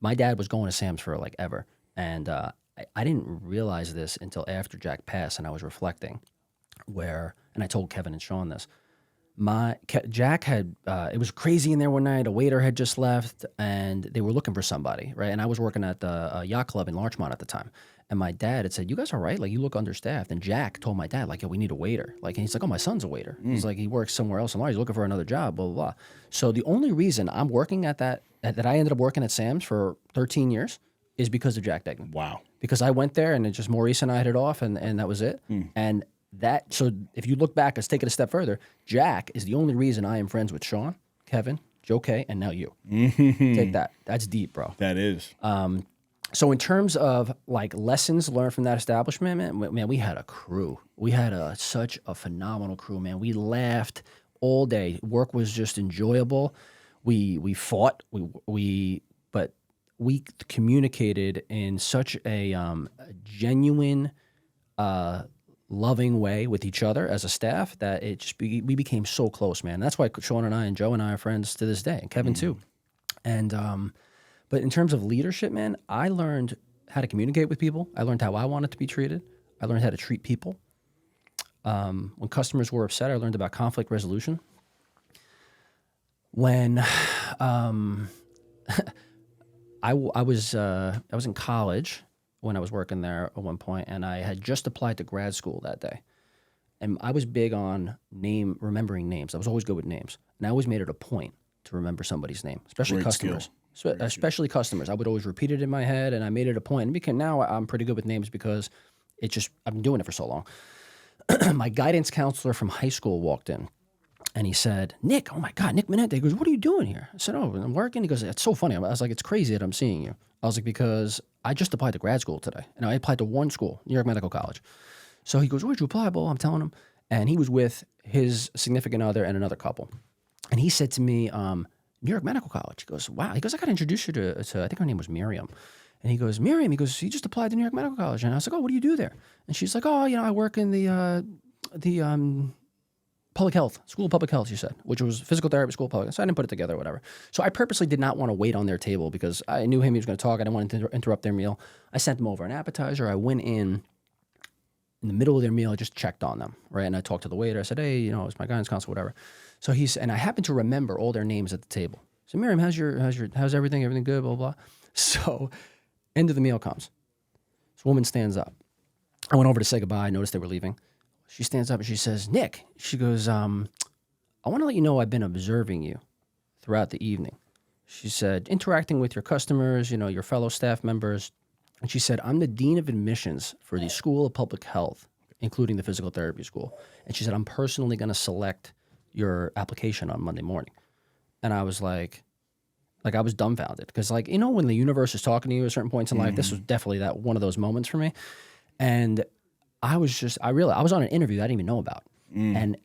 My dad was going to Sam's for like ever. And I didn't realize this until after Jack passed, and I was reflecting and I told Kevin and Sean this. Jack had, it was crazy in there one night. A waiter had just left, and they were looking for somebody, right? And I was working at the yacht club in Larchmont at the time. And my dad had said, you guys all right? Like, you look understaffed. And Jack told my dad, like, yo, we need a waiter. Like, and he's like, oh, my son's a waiter. He's like, he works somewhere else in Larchmont. He's looking for another job, blah, blah, blah. So the only reason I'm working at that I ended up working at Sam's for 13 years is because of Jack Degnan. Wow. Because I went there, and it just Maurice and I hit it off, and that was it. And so if you look back, let's take it a step further. Jack is the only reason I am friends with Sean, Kevin, Joe K, and now you. Take that. That's deep, bro. That is. So in terms of like lessons learned from that establishment, man, we had a crew. We had such a phenomenal crew, man. We laughed all day. Work was just enjoyable. We fought. But we communicated in such a genuine, loving way with each other as a staff that we became so close, man. That's why Sean and I and Joe and I are friends to this day, and Kevin too. And but in terms of leadership, man, I learned how to communicate with people. I learned how I wanted to be treated. I learned how to treat people. When customers were upset, I learned about conflict resolution. When I was in college when I was working there at one point, and I had just applied to grad school that day. And I was big on remembering names. I was always good with names, and I always made it a point to remember somebody's name, especially customers. Especially customers. I would always repeat it in my head, and I made it a point. And because now I'm pretty good with names because I've been doing it for so long. My guidance counselor from high school walked in, and he said, "Nick, oh my God, Nick Manente." He goes, "What are you doing here?" I said, "Oh, I'm working." He goes, "It's so funny." I was like, "It's crazy that I'm seeing you." I was like, "Because I just applied to grad school today, and I applied to one school, New York Medical College." So he goes, "Where'd you apply?" Well, I'm telling him, and he was with his significant other and another couple, and he said to me, "New York Medical College." He goes, "Wow." He goes, "I got to introduce you to I think her name was Miriam." And he goes, "Miriam," he goes, "You just applied to New York Medical College." And I was like, "Oh, what do you do there?" And she's like, "Oh, I work in the public health, school of public health," she said, which was physical therapy, school of public health. So I didn't put it together or whatever. So I purposely did not want to wait on their table because I knew he was going to talk. I didn't want to interrupt their meal. I sent them over an appetizer. I went in the middle of their meal. I just checked on them, right? And I talked to the waiter. I said, "Hey, it's my guidance counselor, whatever." So and I happened to remember all their names at the table. So, "Miriam, how's everything? Everything good? Blah, blah." So, end of the meal comes. This woman stands up. I went over to say goodbye. I noticed they were leaving. She stands up and she says, "Nick," she goes, "I want to let you know I've been observing you throughout the evening." She said, "Interacting with your customers, your fellow staff members." And she said, "I'm the dean of admissions for the School of Public Health, including the physical therapy school." And she said, "I'm personally going to select your application on Monday morning." And I was like I was dumbfounded because when the universe is talking to you at certain points in life, this was definitely one of those moments for me. And I realized I was on an interview I didn't even know about. And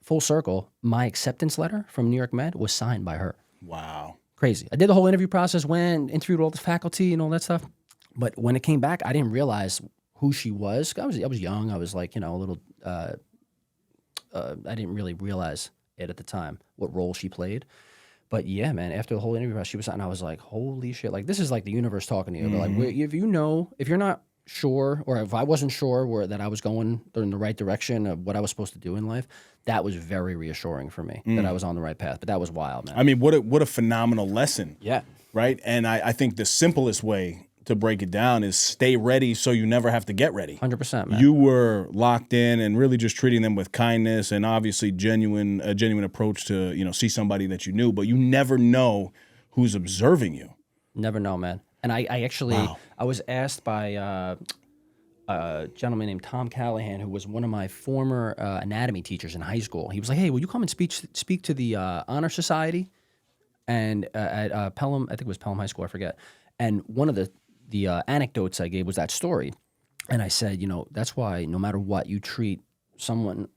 full circle, my acceptance letter from New York Med was signed by her. Wow. Crazy. I did the whole interview process, interviewed all the faculty and all that stuff. But when it came back, I didn't realize who she was. I was young. I was a little, I didn't really realize it at the time, what role she played. But yeah, man, after the whole interview process, she was and I was like, holy shit. This is like the universe talking to you. But if you're not sure, or if I wasn't sure that I was going in the right direction of what I was supposed to do in life, that was very reassuring for me that I was on the right path. But that was wild, man. I mean, what a phenomenal lesson. Yeah. Right? And I think the simplest way to break it down is stay ready so you never have to get ready. 100%, man. You were locked in and really just treating them with kindness and obviously a genuine approach to, see somebody that you knew, but you never know who's observing you. Never know, man. And I actually, I was asked by a gentleman named Tom Callahan, who was one of my former anatomy teachers in high school. He was like, "Hey, will you come and speak to the Honor Society?" And at Pelham, I think it was Pelham High School, I forget. And one of the anecdotes I gave was that story. And I said, that's why no matter what, you treat someone,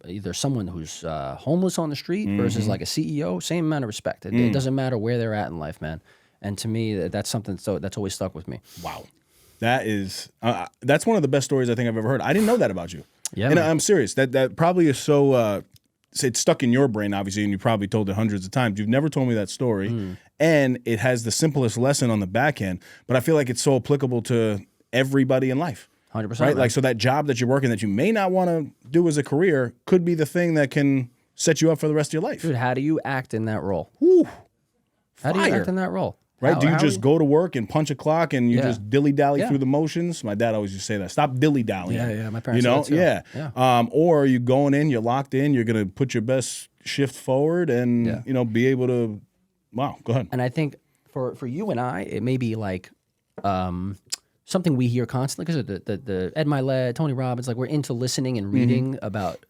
either someone who's homeless on the street versus like a CEO, same amount of respect. It doesn't matter where they're at in life, man. And to me, that's something that's always stuck with me. Wow. That's one of the best stories I think I've ever heard. I didn't know that about you. Yeah, and man. I'm serious. That probably is so it's stuck in your brain, obviously, and you probably told it hundreds of times. You've never told me that story. And it has the simplest lesson on the back end, but I feel like it's so applicable to everybody in life. 100%. Right? Man. So that job that you're working that you may not want to do as a career could be the thing that can set you up for the rest of your life. Dude, how do you act in that role? Woo, how do you act in that role? Right? Do you just go to work and punch a clock and you just dilly-dally Yeah. through the motions? My dad always used to say that. Stop dilly-dallying. Yeah, my parents said that too. Yeah. Or are you going in, you're locked in, you're going to put your best shift forward and, be able to, wow, go ahead. And I think for you and I, it may be like something we hear constantly because the Ed Milet, Tony Robbins, we're into listening and reading about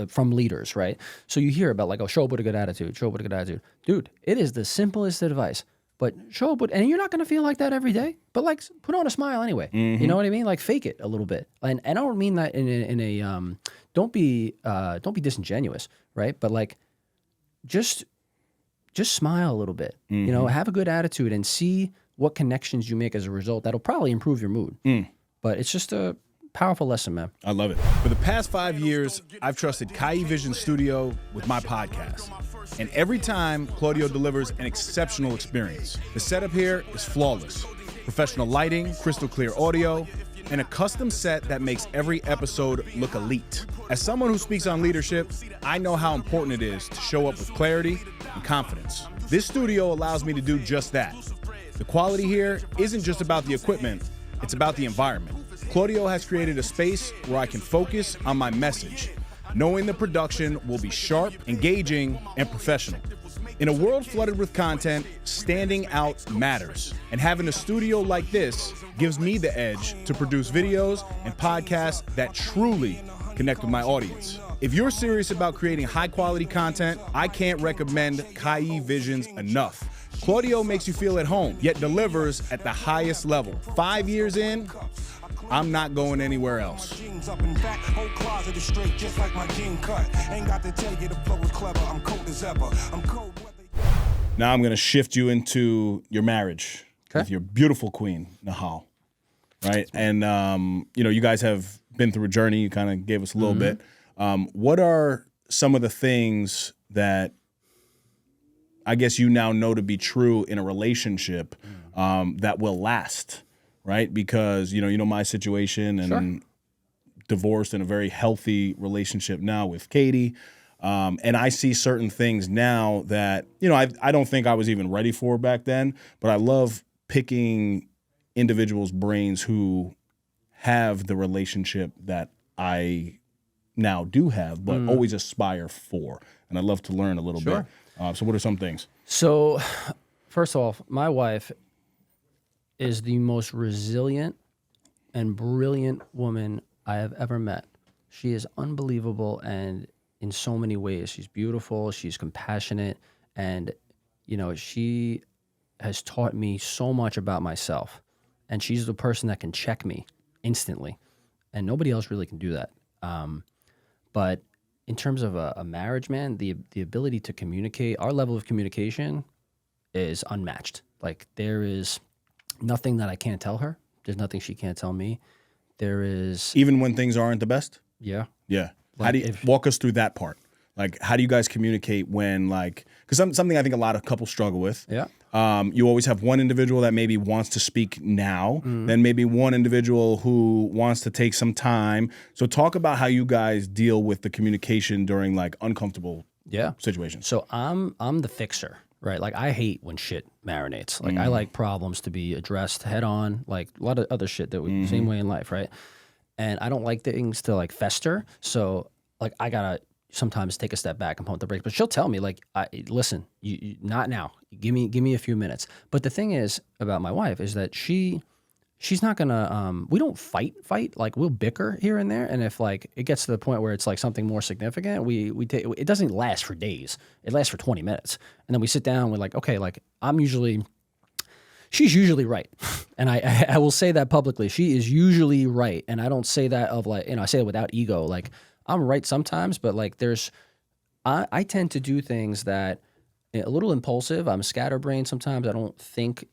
from leaders, right? So you hear about show up with a good attitude, show up with a good attitude. Dude, it is the simplest advice. but show up and you're not going to feel like that every day, but like put on a smile anyway. You know what I mean? Like fake it a little bit. And I don't mean that in a don't be disingenuous, right? But like just smile a little bit, you know, have a good attitude and see what connections you make as a result. That'll probably improve your mood. But it's just a powerful lesson, man. I love it. For the past 5 years, I've trusted Kai Vision Studio with my podcast. And every time, Claudio delivers an exceptional experience. The setup here is flawless. Professional lighting, crystal clear audio, and a custom set that makes every episode look elite. As someone who speaks on leadership, I know how important it is to show up with clarity and confidence. This studio allows me to do just that. The quality here isn't just about the equipment, it's about the environment. Claudio has created a space where I can focus on my message, knowing the production will be sharp, engaging, and professional. In a world flooded with content, standing out matters. And having a studio like this gives me the edge to produce videos and podcasts that truly connect with my audience. If you're serious about creating high-quality content, I can't recommend Kai Visions enough. Claudio makes you feel at home, yet delivers at the highest level. 5 years in, I'm not going anywhere else. Now I'm going to shift you into your marriage with your beautiful queen, Nahal. Right? And, you know, you guys have been through a journey. You kind of gave us a little bit. What are some of the things that I guess you now know to be true in a relationship that will last? Right? Because, you know my situation and divorced in a very healthy relationship now with Katie. And I see certain things now that, you know, I don't think I was even ready for back then, but I love picking individuals' brains who have the relationship that I now do have, but always aspire for. And I'd love to learn a little bit. So what are some things? So first off, my wife is the most resilient and brilliant woman I have ever met. She is unbelievable, and in so many ways, she's beautiful, she's compassionate, and you know, she has taught me so much about myself. And she's the person that can check me instantly, and nobody else really can do that. But in terms of a marriage, man, the ability to communicate, our level of communication is unmatched. Like there is nothing that I can't tell her. There's nothing she can't tell me. There is... Even when things aren't the best? Yeah. Yeah. Like how do you walk us through that part? Like, how do you guys communicate when, like... Because something I think a lot of couples struggle with. Yeah. You always have one individual that maybe wants to speak now, then maybe one individual who wants to take some time. So talk about how you guys deal with the communication during, like, uncomfortable situations. So I'm the fixer. Right, like I hate when shit marinates. Like I like problems to be addressed head on, like a lot of other shit that we same way in life, right? And I don't like things to like fester. So like I gotta sometimes take a step back and pump the brakes. But she'll tell me like, listen, you not now. Give me a few minutes. But the thing is about my wife is that she's not gonna we don't fight like we'll bicker here and there, and if like it gets to the point where it's like something more significant, we take it. Doesn't last for days, it lasts for 20 minutes, and then we sit down, we're like, okay, like she's usually right, and I will say that publicly, she is usually right, and I don't say that of like, you know, I say it without ego, like I'm right sometimes, but like I tend to do things that a little impulsive. I'm scatterbrained sometimes. I don't think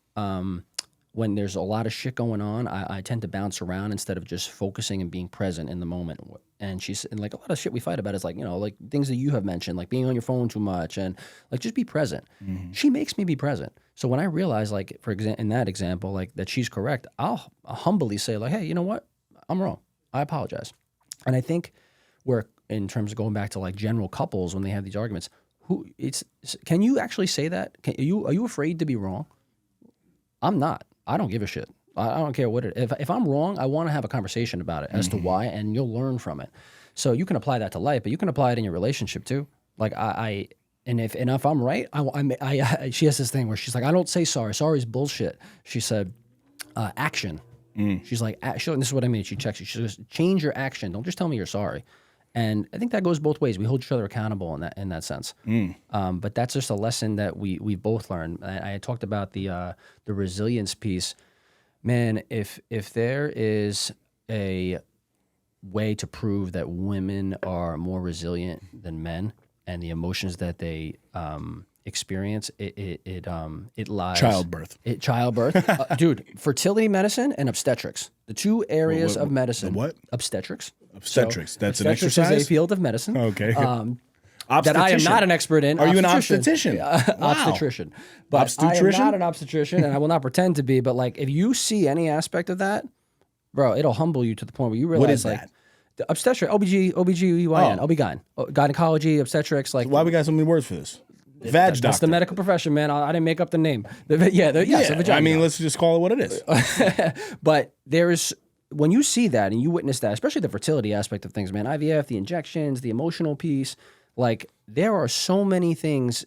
when there's a lot of shit going on, I tend to bounce around instead of just focusing and being present in the moment. And and like a lot of shit we fight about is like, you know, like things that you have mentioned, like being on your phone too much and like just be present. She makes me be present. So when I realize, like, for example, in that example, like that she's correct, I'll humbly say like, hey, you know what? I'm wrong. I apologize. And I think in terms of going back to like general couples, when they have these arguments, can you actually say that? Are you afraid to be wrong? I'm not. I don't give a shit. I don't care what it is. If I'm wrong, I want to have a conversation about it as to why, and you'll learn from it. So you can apply that to life, but you can apply it in your relationship too. Like if I'm right, she has this thing where she's like, I don't say sorry. Sorry is bullshit. She said, action. She's like, this is what I mean. She checks you. She goes, change your action. Don't just tell me you're sorry. And I think that goes both ways. We hold each other accountable in that sense. But that's just a lesson that we both learned. I talked about the resilience piece. Man, if there is a way to prove that women are more resilient than men, and the emotions that they experience, it lies. Childbirth. Childbirth, dude. Fertility medicine and obstetrics, the two areas of medicine. The what? Obstetrics. Obstetrics. So, that's obstetrics an exercise. is a field of medicine. Okay. That I am not an expert in. Are you an obstetrician? Wow. Obstetrician. But Obstetrician? I am not an obstetrician, and I will not pretend to be. But like, if you see any aspect of that, bro, it'll humble you to the point where you realize, What is like, that? the obstetric, OBGYN, OB-GYN, gynecology, obstetrics, like. Why we got so many words for this? Vag doctor. That's the medical profession, man. I didn't make up the name. Yes, a vagina. I mean, let's just call it what it is. But there's, when you see that and you witness that, especially the fertility aspect of things, man, IVF, the injections, the emotional piece, like there are so many things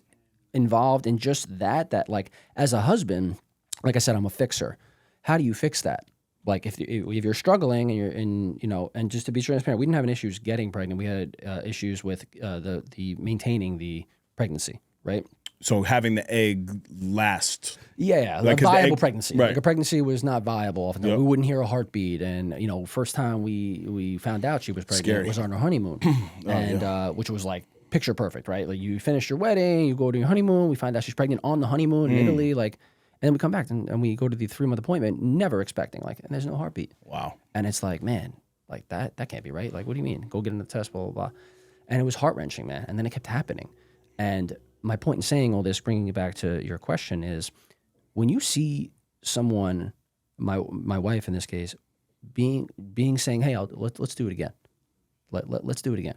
involved in just that like as a husband, like I said, I'm a fixer. How do you fix that? Like if you're struggling and you're in, and just to be transparent, we didn't have any issues getting pregnant. We had issues with the maintaining the pregnancy, right? So having the egg last. Yeah, Like, a 'cause the viable egg- pregnancy. right. Like a pregnancy was not viable. Often. Yep. We wouldn't hear a heartbeat, and first time we found out she was pregnant Scary. was on her honeymoon, and which was like picture perfect, right? Like you finish your wedding, you go to your honeymoon, we find out she's pregnant on the honeymoon in Italy, like, and then we come back and we go to the 3-month appointment, never expecting, like, and there's no heartbeat. Wow. And it's like, man, like that can't be right. Like, what do you mean? Go get in the test, blah, blah, blah. And it was heart-wrenching, man. And then it kept happening. And my point in saying all this, bringing it back to your question, is when you see someone, my wife in this case, being saying, hey, let's do it again. Let's do it again.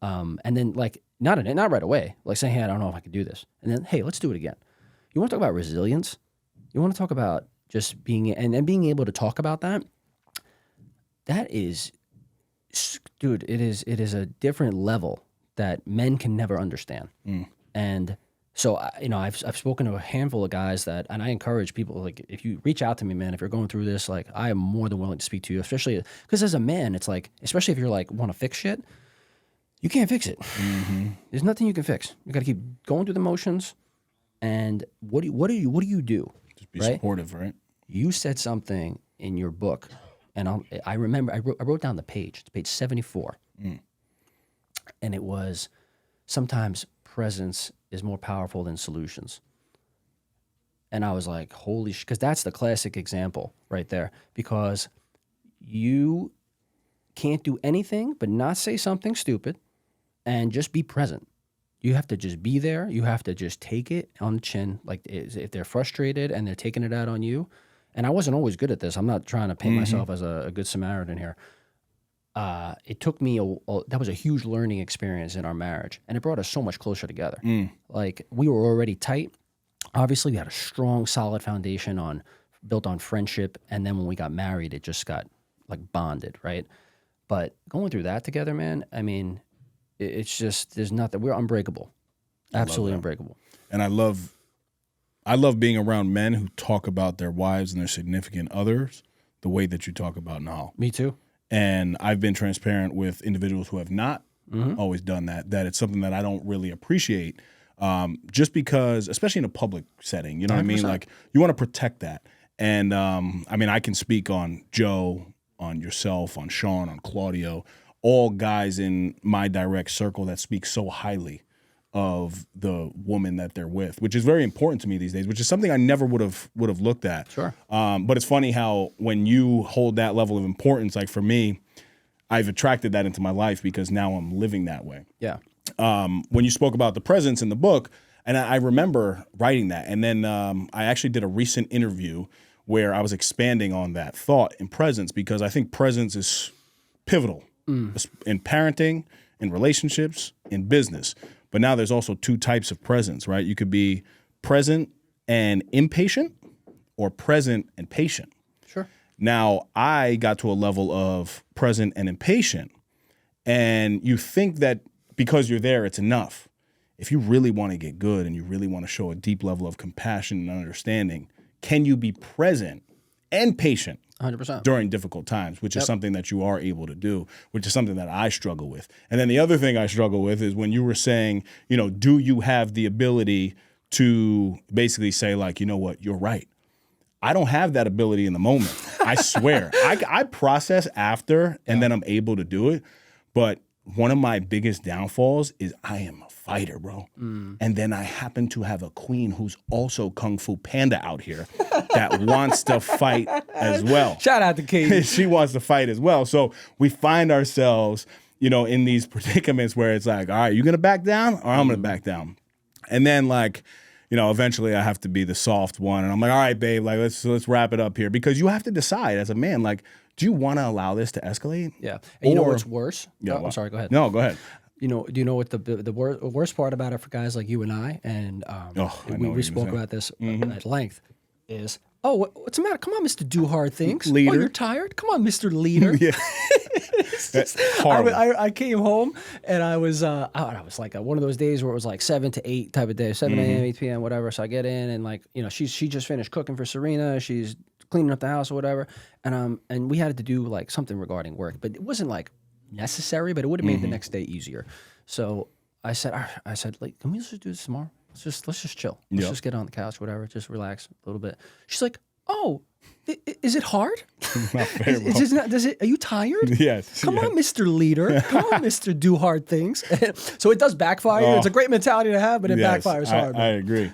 And then like, not right away, like saying, hey, I don't know if I can do this. And then, hey, let's do it again. You want to talk about resilience? You want to talk about just being, and being able to talk about that? That is, dude, it is a different level that men can never understand. And so, I've spoken to a handful of guys that, and I encourage people, like, if you reach out to me, man, if you're going through this, like, I am more than willing to speak to you, especially because as a man, it's like, especially if you're like, want to fix shit, you can't fix it. There's nothing you can fix. You got to keep going through the motions. And what do you do? Just be supportive, right? You said something in your book, and I remember I wrote down the page. It's page 74, and it was, sometimes presence is more powerful than solutions. And I was like, holy sh! Because that's the classic example right there. Because you can't do anything but not say something stupid, and just be present. You have to just be there. You have to just take it on the chin. Like if they're frustrated and they're taking it out on you. And I wasn't always good at this. I'm not trying to paint myself as a good Samaritan here. It took me that was a huge learning experience in our marriage, and it brought us so much closer together. Like we were already tight. Obviously, we had a strong, solid foundation built on friendship, and then when we got married, it just got like bonded, right? But going through that together, man, I mean, it's just, there's nothing. We're unbreakable, absolutely unbreakable. And I love being around men who talk about their wives and their significant others the way that you talk about Nahal. Me too. And I've been transparent with individuals who have not always done that it's something that I don't really appreciate, just because, especially in a public setting, you know what I mean? Like, you want to protect that. And I mean, I can speak on Joe, on yourself, on Sean, on Claudio, all guys in my direct circle that speak so highly of the woman that they're with, which is very important to me these days, which is something I never would have looked at. Sure. But it's funny how when you hold that level of importance, like for me, I've attracted that into my life because now I'm living that way. Yeah. When you spoke about the presence in the book, and I remember writing that, and then I actually did a recent interview where I was expanding on that thought in presence, because I think presence is pivotal in parenting, in relationships, in business. But now there's also two types of presence, right? You could be present and impatient, or present and patient. Sure. Now, I got to a level of present and impatient, and you think that because you're there, it's enough. If you really want to get good and you really want to show a deep level of compassion and understanding, can you be present and patient 100%. during difficult times, which is something that you are able to do, which is something that I struggle with. And then the other thing I struggle with is when you were saying, do you have the ability to basically say like, you know what, you're right. I don't have that ability in the moment. I swear. I process after and then I'm able to do it. But one of my biggest downfalls is I am a fighter, bro. And then I happen to have a queen who's also Kung Fu Panda out here that wants to fight as well. Shout out to Katie. She wants to fight as well. So we find ourselves, in these predicaments where it's like, all right, you gonna back down or I'm gonna back down? And then like, eventually I have to be the soft one. And I'm like, all right, babe, like let's wrap it up here. Because you have to decide as a man, like, do you want to allow this to escalate? Yeah. And you know what's worse? Yeah, I'm sorry, go ahead. No, go ahead. Do you know what the worst part about it for guys like you and I, and we spoke about this at length, is, what's the matter? Come on, Mr. Do Hard Things. Leader. Oh, you're tired? Come on, Mr. Leader. Yeah. I came home and I was like one of those days where it was like 7 to 8 type of day, 7 a.m., 8 p.m., whatever. So I get in and like, she just finished cooking for Serena. She's cleaning up the house or whatever. And we had to do like something regarding work, but it wasn't like necessary, but it would have made the next day easier. So I said, like, can we just do this tomorrow? Let's just chill. Let's just get on the couch, whatever. Just relax a little bit. She's like, oh, is it hard? Not fair, Are you tired? Yes. Come on, Mr. Leader. Come on, Mr. Do Hard Things. So it does backfire. It's a great mentality to have, but it backfires hard. I agree.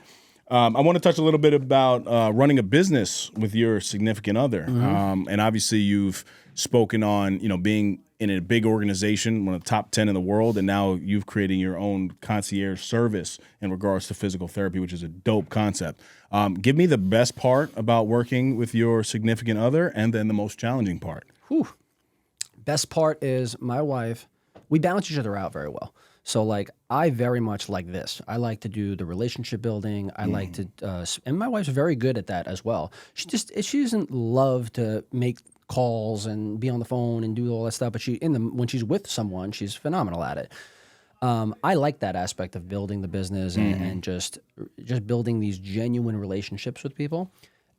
I want to touch a little bit about running a business with your significant other. And obviously you've spoken on, being in a big organization, one of the top 10 in the world, and now you've created your own concierge service in regards to physical therapy, which is a dope concept. Give me the best part about working with your significant other and then the most challenging part. Whew. Best part is my wife, we balance each other out very well. So like I very much like this. I like to do the relationship building. I like to, and my wife's very good at that as well. She doesn't love to make calls and be on the phone and do all that stuff. But when she's with someone, she's phenomenal at it. I like that aspect of building the business and just building these genuine relationships with people.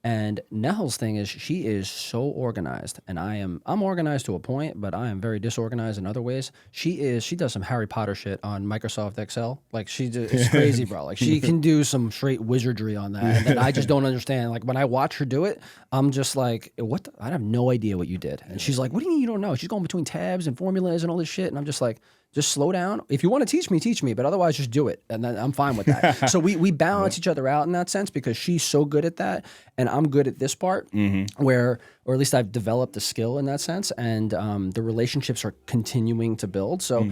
And Nell's thing is she is so organized, and I'm organized to a point, but I am very disorganized in other ways. She does some Harry Potter shit on Microsoft Excel. Like it's crazy, bro. Like she can do some straight wizardry on that. And I just don't understand. Like when I watch her do it, I'm just like, I have no idea what you did. And she's like, what do you mean you don't know? She's going between tabs and formulas and all this shit. And I'm just like, just slow down. If you want to teach me, but otherwise just do it. And then I'm fine with that. So we balance each other out in that sense because she's so good at that. And I'm good at this part or at least I've developed the skill in that sense. And the relationships are continuing to build. So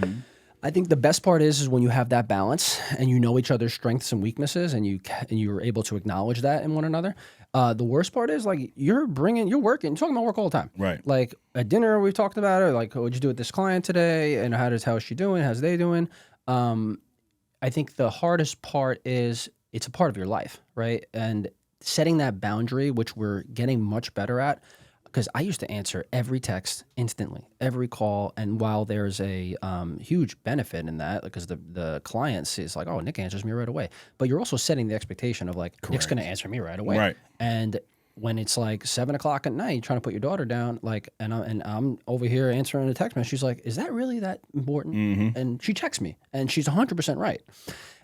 I think the best part is when you have that balance and you know each other's strengths and weaknesses and you're able to acknowledge that in one another. The worst part is like you're working, talking about work all the time. Right. Like at dinner, we've talked about it. Like, what'd you do with this client today? And how's she doing? How's they doing? I think the hardest part is it's a part of your life, right? And setting that boundary, which we're getting much better at, because I used to answer every text instantly, every call. And while there's a huge benefit in that, because the client sees like, oh, Nick answers me right away. But you're also setting the expectation of like, Nick's going to answer me right away. Right. And when it's like 7 o'clock at night, trying to put your daughter down, like, and I'm over here answering a text message. She's like, is that really that important? And she checks me, and she's 100% right.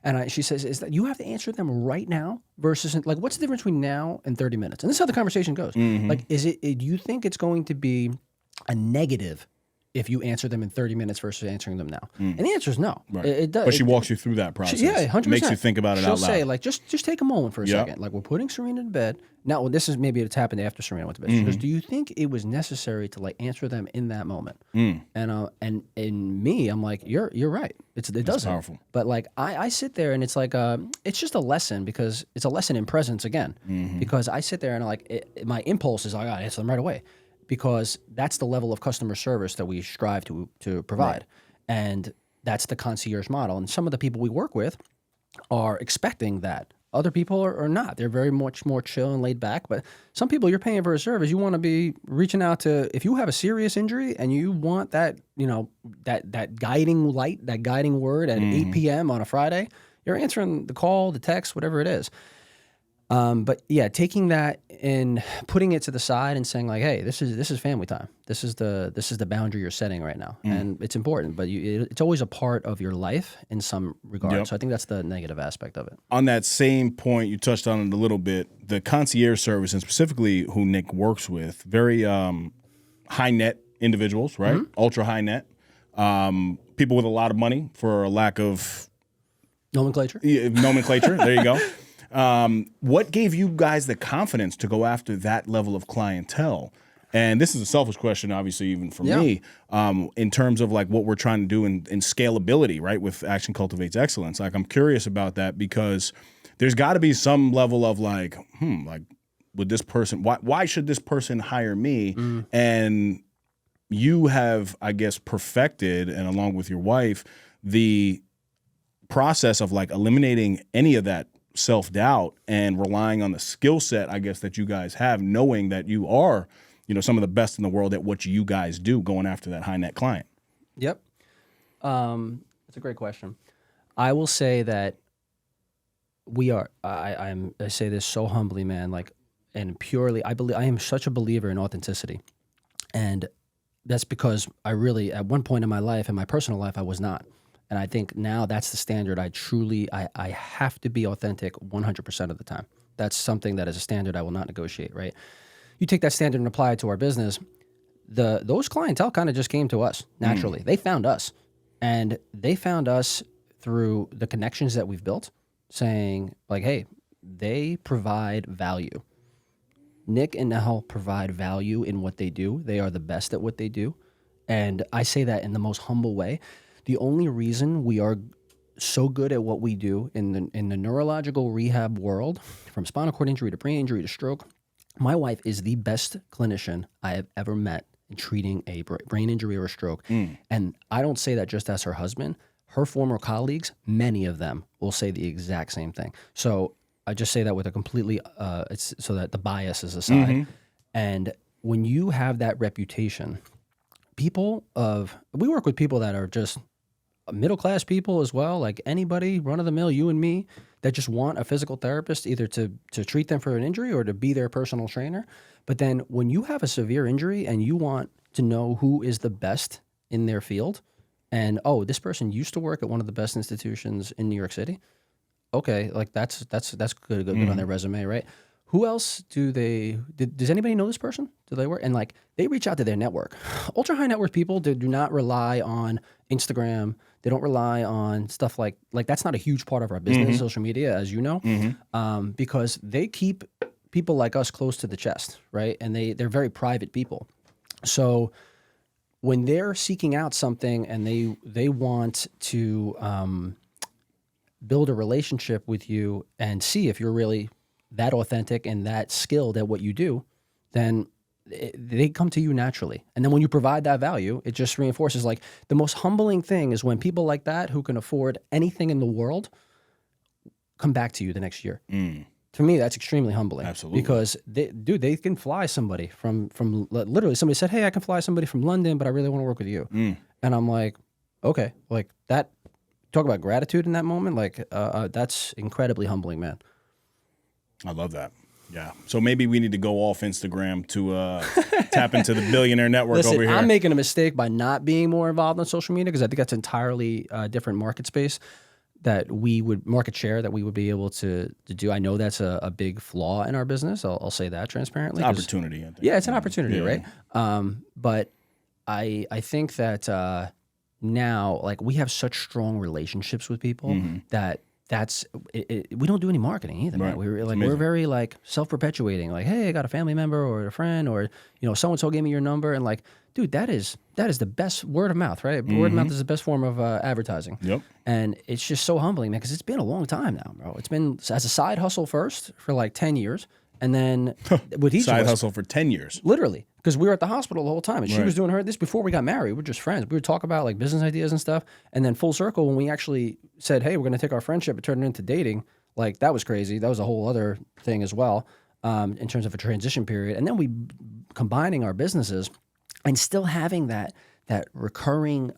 And she says, is that you have to answer them right now versus like, what's the difference between now and 30 minutes? And this is how the conversation goes. Like, do you think it's going to be a negative if you answer them in 30 minutes versus answering them now? And the answer is no. Right. It does. But she walks you through that process. Yeah, 100%. Makes you think about it out loud. She'll say, like, just take a moment for a second. Like, we're putting Serena to bed. Now, this is maybe it's happened after Serena went to bed. She goes, do you think it was necessary to, like, answer them in that moment? And in me, I'm like, you're right. It doesn't. Powerful. But, like, I sit there and it's like, it's just a lesson because it's a lesson in presence again. Because I sit there and, like, my impulse is, I got to answer them right away. Because that's the level of customer service that we strive to provide. Right. And that's the concierge model. And some of the people we work with are expecting that. Other people are not. They're very much more chill and laid back. But some people, you're paying for a service. You want to be reaching out to, if you have a serious injury and you want that, that guiding light, that guiding word at 8 p.m. on a Friday, you're answering the call, the text, whatever it is. But yeah, taking that and putting it to the side and saying like, hey, this is family time. This is the boundary you're setting right now, and it's important. But it's always a part of your life in some regard. Yep. So I think that's the negative aspect of it. On that same point, you touched on it a little bit. The concierge service, and specifically who Nick works with, very high net individuals, right? Ultra high net, people with a lot of money, for a lack of Nomenclature. nomenclature. There you go. What gave you guys the confidence to go after that level of clientele? And this is a selfish question, obviously, even for me, in terms of like what we're trying to do in scalability, right? With Action Cultivates Excellence. Like, I'm curious about that because there's got to be some level of like, would this person, why should this person hire me? And you have, I guess, perfected, and along with your wife, the process of like eliminating any of that self-doubt and relying on the skill set, I guess, that you guys have, knowing that you are, some of the best in the world at what you guys do, going after that high net client. Yep. That's a great question. I will say that we are, I say this so humbly, man, like, and purely, I am such a believer in authenticity. And that's because I really, at one point in my life, in my personal life, I was not. And I think now that's the standard. I have to be authentic 100% of the time. That's something that is a standard I will not negotiate, right? You take that standard and apply it to our business. Those clientele kind of just came to us naturally. They found us. And they found us through the connections that we've built, saying like, hey, they provide value. Nick and Nahal provide value in what they do. They are the best at what they do. And I say that in the most humble way. The only reason we are so good at what we do in the neurological rehab world, from spinal cord injury to brain injury to stroke, my wife is the best clinician I have ever met in treating a brain injury or a stroke. And I don't say that just as her husband. Her former colleagues, many of them, will say the exact same thing. So I just say that with a completely, it's so that the bias is aside. And when you have that reputation, we work with people that are just middle-class people as well, like anybody, run-of-the-mill, you and me, that just want a physical therapist either to treat them for an injury or to be their personal trainer. But then when you have a severe injury and you want to know who is the best in their field, and, this person used to work at one of the best institutions in New York City, okay, like that's good on their resume, right? Who else does anybody know this person? Do they work? And like, they reach out to their network. Ultra high net worth people do not rely on Instagram. They don't rely on stuff like that's not a huge part of our business, social media, as you know, because they keep people like us close to the chest, right? And they're very private people. So when they're seeking out something and they want to build a relationship with you and see if you're really that authentic and that skilled at what you do, then they come to you naturally. And then when you provide that value, it just reinforces. Like, the most humbling thing is when people like that, who can afford anything in the world, come back to you the next year. To me, that's extremely humbling. Absolutely. Because they can fly somebody from literally, somebody said, hey, I can fly somebody from London, but I really want to work with you. And I'm like, okay, like that, talk about gratitude in that moment. Like, that's incredibly humbling, man. I love that. Yeah. So maybe we need to go off Instagram to tap into the billionaire network. Listen, over here. I'm making a mistake by not being more involved on social media, because I think that's entirely different market space market share that we would be able to do. I know that's a big flaw in our business. I'll say that transparently. It's opportunity, I think. Yeah, it's an opportunity, right? But I think that now, like, we have such strong relationships with people that we don't do any marketing either. Right. Man. We're very like self-perpetuating. Like, hey, I got a family member or a friend, or so and so gave me your number, and like, dude, that is the best word of mouth, right? Word of mouth is the best form of advertising. Yep. And it's just so humbling, man, because it's been a long time now, bro. It's been as a side hustle first for like 10 years, and then with each side of us, hustle for 10 years, literally. Because we were at the hospital the whole time, and she was doing this before we got married. We were just friends. We would talk about like business ideas and stuff, and then full circle, when we actually said, "Hey, we're going to take our friendship and turn it into dating," like that was crazy. That was a whole other thing as well, in terms of a transition period. And then we combining our businesses and still having that recurring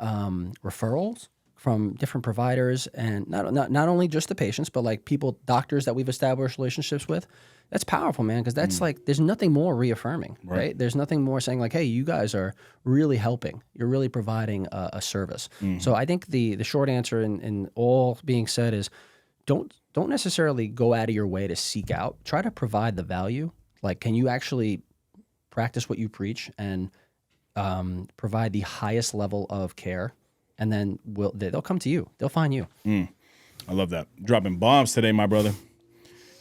referrals from different providers, and not only just the patients, but like doctors that we've established relationships with. That's powerful, man, because that's like, there's nothing more reaffirming, right? There's nothing more saying like, hey, you guys are really helping. You're really providing a service. So I think the short answer in all being said is, don't necessarily go out of your way to seek out. Try to provide the value. Like, can you actually practice what you preach and provide the highest level of care? And then they'll come to you. They'll find you. I love that. Dropping bombs today, my brother.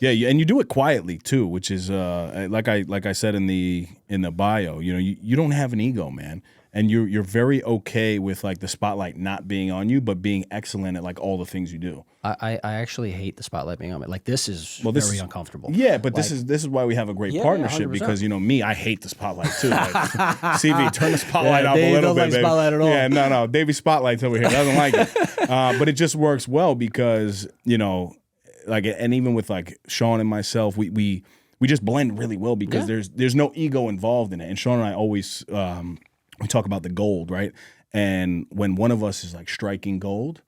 Yeah, and you do it quietly too, which is like I said in the bio. You know, you don't have an ego, man, and you're very okay with like the spotlight not being on you, but being excellent at like all the things you do. I actually hate the spotlight being on me. Like, this is very uncomfortable. Yeah, but like, this is why we have a great partnership, because you know me, I hate the spotlight too. Like, CV, turn the spotlight up a little bit, like baby. Spotlight at all. Yeah, no, Davey Spotlight's over here doesn't like it, but it just works well because you know, like, and even with like Sean and myself, we just blend really well because there's no ego involved in it. And Sean and I always we talk about the gold, right? And when one of us is like striking gold,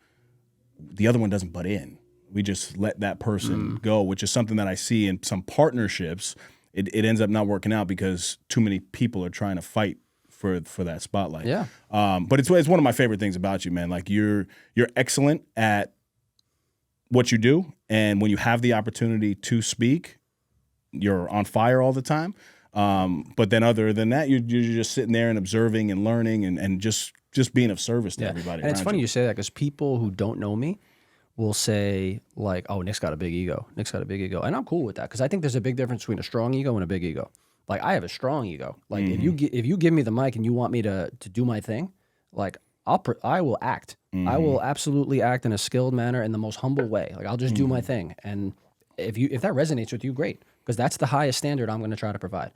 the other one doesn't butt in. We just let that person go, which is something that I see in some partnerships. It ends up not working out because too many people are trying to fight for that spotlight. Yeah. But it's one of my favorite things about you, man. Like, you're excellent at what you do, and when you have the opportunity to speak, you're on fire all the time. But then other than that, you're just sitting there and observing and learning and just being of service to everybody. And it's funny you say that, because people who don't know me will say like, oh, Nick's got a big ego. Nick's got a big ego. And I'm cool with that, because I think there's a big difference between a strong ego and a big ego. Like, I have a strong ego. Like, if you give me the mic and you want me to do my thing, like, I will act. I will absolutely act in a skilled manner, in the most humble way. Like, I'll just do my thing. And if that resonates with you, great, because that's the highest standard I'm going to try to provide.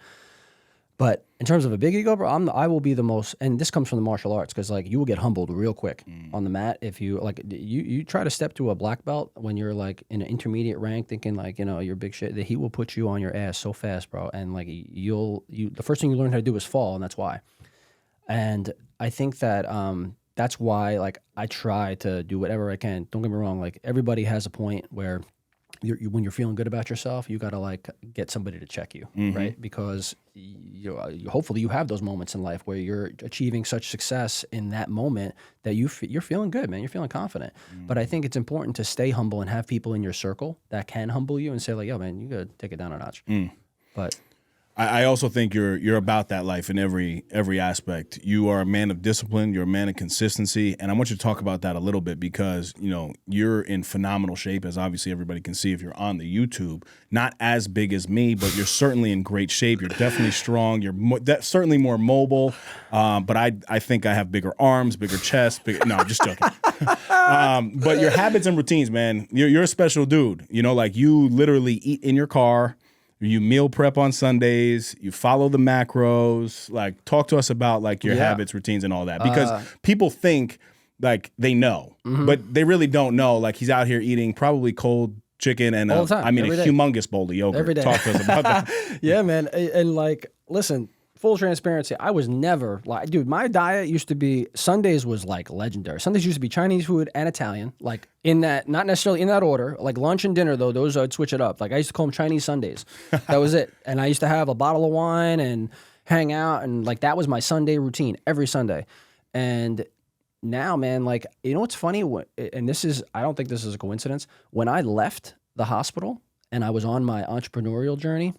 But in terms of a big ego, bro, I will be the most, and this comes from the martial arts, because like, you will get humbled real quick on the mat if you like. You try to step to a black belt when you're like in an intermediate rank, thinking like, you know, you're big shit. That he will put you on your ass so fast, bro, and like the first thing you learn how to do is fall, and that's why. And I think that that's why, like, I try to do whatever I can. Don't get me wrong. Like, everybody has a point where when you're feeling good about yourself, you got to like get somebody to check you, right? Because hopefully you have those moments in life where you're achieving such success in that moment that you're feeling good, man. You're feeling confident. But I think it's important to stay humble and have people in your circle that can humble you and say like, yo, man, you got to take it down a notch. But I also think you're about that life in every aspect. You are a man of discipline. You're a man of consistency, and I want you to talk about that a little bit, because you know you're in phenomenal shape, as obviously everybody can see if you're on the YouTube. Not as big as me, but you're certainly in great shape. You're definitely strong. You're certainly more mobile. But I think I have bigger arms, bigger chest. No, I'm just joking. But your habits and routines, man. You're a special dude. You know, like, you literally eat in your car. You meal prep on Sundays. You follow the macros. Like, talk to us about like your habits, routines, and all that, because people think like they know, but they really don't know. Like, he's out here eating probably cold chicken and all the time, a humongous bowl of yogurt. Every day. Talk to us about that. Yeah, man. And like, listen, full transparency, I was never like, dude, my diet used to be, Sundays was like legendary. Sundays used to be Chinese food and Italian, like in that, not necessarily in that order. Like lunch and dinner though, those I'd switch it up. Like, I used to call them Chinese Sundays. That was it. And I used to have a bottle of wine and hang out, and like, that was my Sunday routine every Sunday. And now, man, like, you know what's funny? And this is, I don't think this is a coincidence. When I left the hospital and I was on my entrepreneurial journey,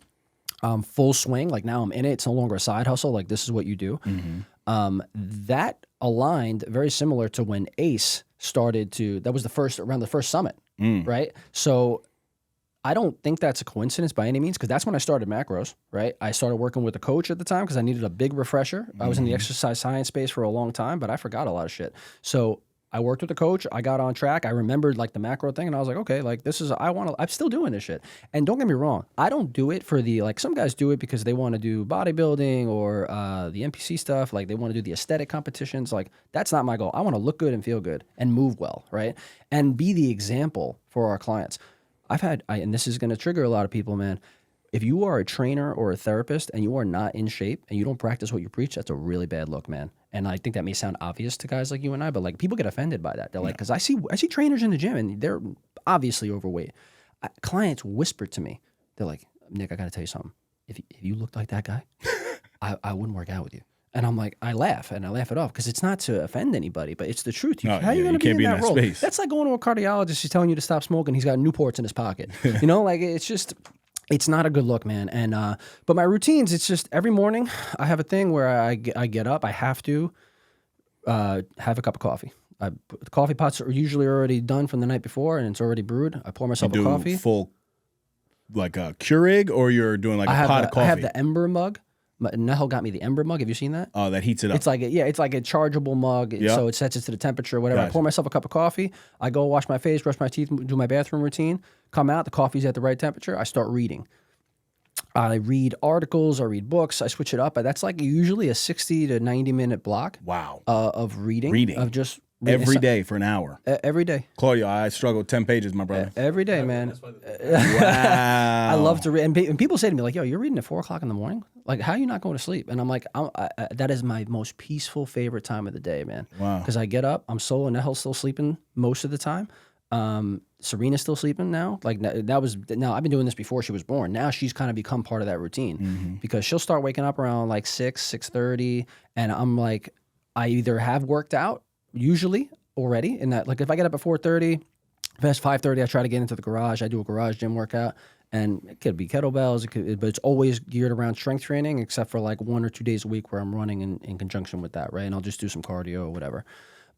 full swing, like now I'm in it. It's no longer a side hustle. Like, this is what you do. That aligned very similar to when ACE started to, that was around the first summit, right? So I don't think that's a coincidence by any means, because that's when I started macros, right? I started working with a coach at the time because I needed a big refresher. I was in the exercise science space for a long time, but I forgot a lot of shit. So I worked with a coach. I got on track. I remembered like the macro thing, and I was like, okay, like this is, I'm still doing this shit. And don't get me wrong, I don't do it for like some guys do it because they want to do bodybuilding or the NPC stuff. Like, they want to do the aesthetic competitions. Like, that's not my goal. I want to look good and feel good and move well, right? And be the example for our clients. And this is going to trigger a lot of people, man. if you are a trainer or a therapist and you are not in shape and you don't practice what you preach, that's a really bad look, man. And I think that may sound obvious to guys like you and I, but like people get offended by that. They're like, because I see trainers in the gym and they're obviously overweight. Clients whisper to me, they're like, Nick, I got to tell you something. If you looked like that guy, I wouldn't work out with you. And I'm like, I laugh it off because it's not to offend anybody, but it's the truth. How are you going to be in that role? Space. That's like going to a cardiologist. He's telling you to stop smoking. He's got Newports in his pocket. You know, like it's not a good look, man. And but my routines, it's just every morning I have a thing where I get up. I have to have a cup of coffee. The coffee pots are usually already done from the night before, and it's already brewed. I pour myself a coffee. Full, like a Keurig, or you're doing like a pot of coffee? I have the Ember mug. Nehel got me the Ember mug. Have you seen that? Oh, that heats it up. It's like a chargeable mug, so it sets it to the temperature, whatever. Gotcha. I pour myself a cup of coffee. I go wash my face, brush my teeth, do my bathroom routine. Come out, the coffee's at the right temperature. I start reading. I read articles, I read books, I switch it up. That's like usually a 60 to 90-minute block. Wow. Of reading. Of just every day for an hour. Every day. Claudio, I struggle with 10 pages, my brother. Every day, man. Wow. I love to read. And people say to me, like, yo, you're reading at 4 o'clock in the morning? Like, how are you not going to sleep? And I'm like, that is my most peaceful, favorite time of the day, man. Wow. Because I get up, I'm solo, Nehel's still sleeping most of the time. Serena's still sleeping now. Like now I've been doing this before she was born. Now she's kind of become part of that routine because she'll start waking up around like 6:30, and I'm like, I either have worked out usually already in that. Like if I get up at 4:30, if it's 5:30, I try to get into the garage. I do a garage gym workout, and it could be kettlebells, but it's always geared around strength training, except for like 1 or 2 days a week where I'm running in conjunction with that, right? And I'll just do some cardio or whatever.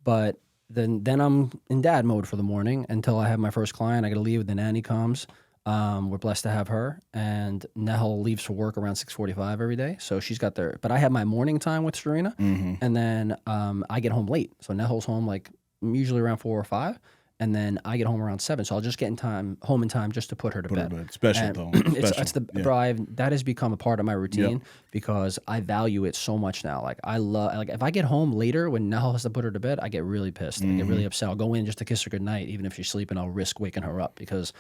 But then I'm in dad mode for the morning until I have my first client. I got to leave. The nanny comes. We're blessed to have her. And Nehel leaves for work around 6:45 every day. So she's got but I have my morning time with Serena. And then I get home late. So Nehel's home like usually around 4 or 5. And then I get home around 7. So I'll just get home in time just to put her to bed. Special though. Bro, that has become a part of my routine because I value it so much now. Like I love, like if I get home later when Nehel has to put her to bed, I get really pissed. I get really upset. I'll go in just to kiss her goodnight, even if she's sleeping. I'll risk waking her up because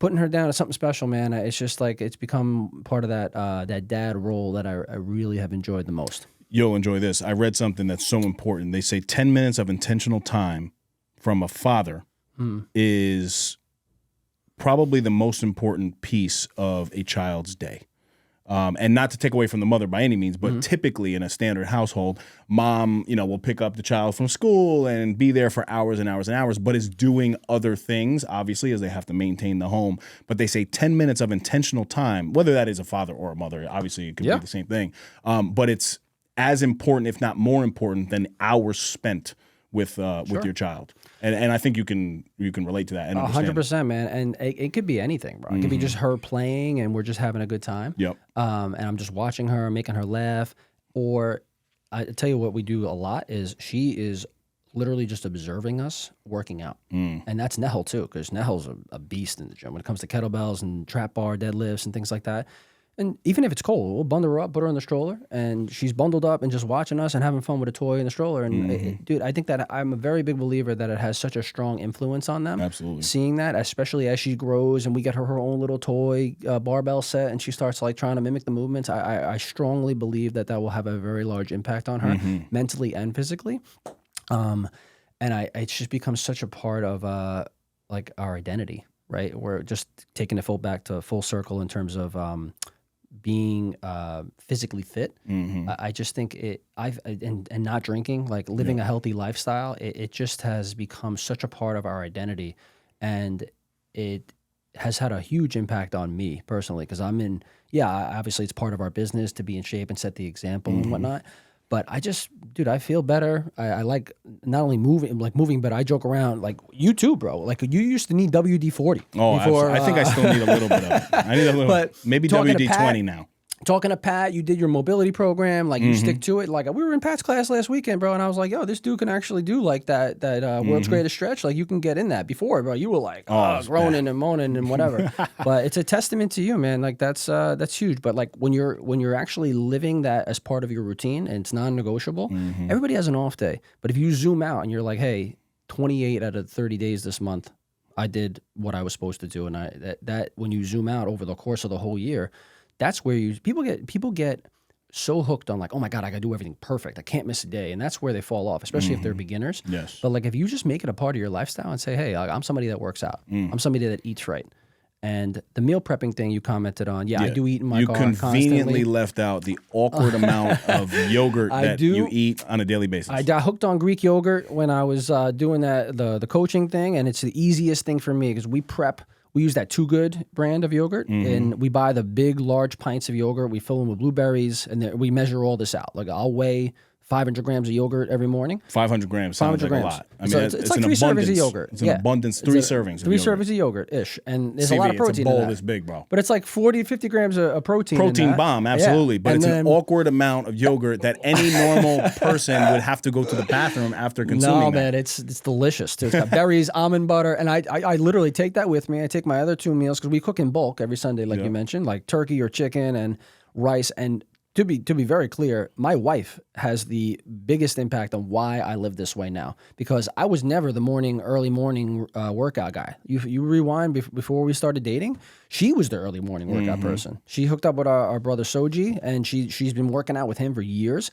putting her down is something special, man. It's just like it's become part of that dad role that I really have enjoyed the most. You'll enjoy this. I read something that's so important. They say 10 minutes of intentional time from a father is probably the most important piece of a child's day. And not to take away from the mother by any means, but typically in a standard household, mom, will pick up the child from school and be there for hours and hours and hours, but is doing other things, obviously, as they have to maintain the home. But they say 10 minutes of intentional time, whether that is a father or a mother, obviously it could be the same thing. But it's as important, if not more important, than hours spent with your child. And I think you can relate to that and understand. 100%, man. And it could be anything, bro. It could be just her playing and we're just having a good time. Yep. And I'm just watching her, making her laugh. Or I tell you what we do a lot is she is literally just observing us working out. And that's Nehel too, because Nehel's a beast in the gym when it comes to kettlebells and trap bar deadlifts and things like that. And even if it's cold, we'll bundle her up, put her in the stroller, and she's bundled up and just watching us and having fun with a toy in the stroller. And dude, I think that I'm a very big believer that it has such a strong influence on them. Absolutely. Seeing that, especially as she grows and we get her own little toy barbell set and she starts like trying to mimic the movements, I strongly believe that will have a very large impact on her mentally and physically. And it's just become such a part of like our identity, right? We're just taking it full circle in terms of being physically fit. I just think and not drinking, like living a healthy lifestyle, it just has become such a part of our identity, and it has had a huge impact on me personally because obviously it's part of our business to be in shape and set the example and whatnot. But I feel better. I like not only moving, but I joke around like you too, bro. Like you used to need WD-40. Oh, before, I think I still need a little bit of it. I need a little, but maybe WD-20 now. Talking to Pat, you did your mobility program, like you stick to it. Like we were in Pat's class last weekend, bro, and I was like, yo, this dude can actually do like that world's greatest stretch. Like you can get in that. Before, bro, you were like groaning and moaning and whatever. But it's a testament to you, man. Like that's huge. But like when you're actually living that as part of your routine and it's non-negotiable, everybody has an off day. But if you zoom out and you're like, hey, 28 out of 30 days this month, I did what I was supposed to do, and that when you zoom out over the course of the whole year, that's where people get so hooked on like, oh my God, I gotta do everything perfect. I can't miss a day. And that's where they fall off, especially if they're beginners. Yes. But like if you just make it a part of your lifestyle and say, hey, I'm somebody that works out. I'm somebody that eats right. And the meal prepping thing you commented on, I do eat in my car constantly. You conveniently left out the awkward amount of yogurt that you eat on a daily basis. I got hooked on Greek yogurt when I was doing the coaching thing, and it's the easiest thing for me because we use that Too Good brand of yogurt, and we buy the big, large pints of yogurt. We fill them with blueberries, and we measure all this out. Like I'll weigh 500 grams of yogurt every morning. 500 grams sounds like a lot. I mean, so it's like 3 servings of yogurt. It's an abundance, 3 servings. 3 servings of yogurt-ish. And there's a lot of protein in that. It's a bowl this big, bro. But it's like 40, 50 grams of protein Protein bomb, absolutely. But it's an awkward amount of yogurt that any normal person would have to go to the bathroom after consuming. No, man, it's delicious, too. It's got berries, almond butter, and I literally take that with me. I take my other 2 meals because we cook in bulk every Sunday, like you mentioned, like turkey or chicken and rice. And to be very clear, my wife has the biggest impact on why I live this way now, because I was never the early morning workout guy. You rewind before we started dating, she was the early morning workout person. She hooked up with our brother Soji, and she's been working out with him for years.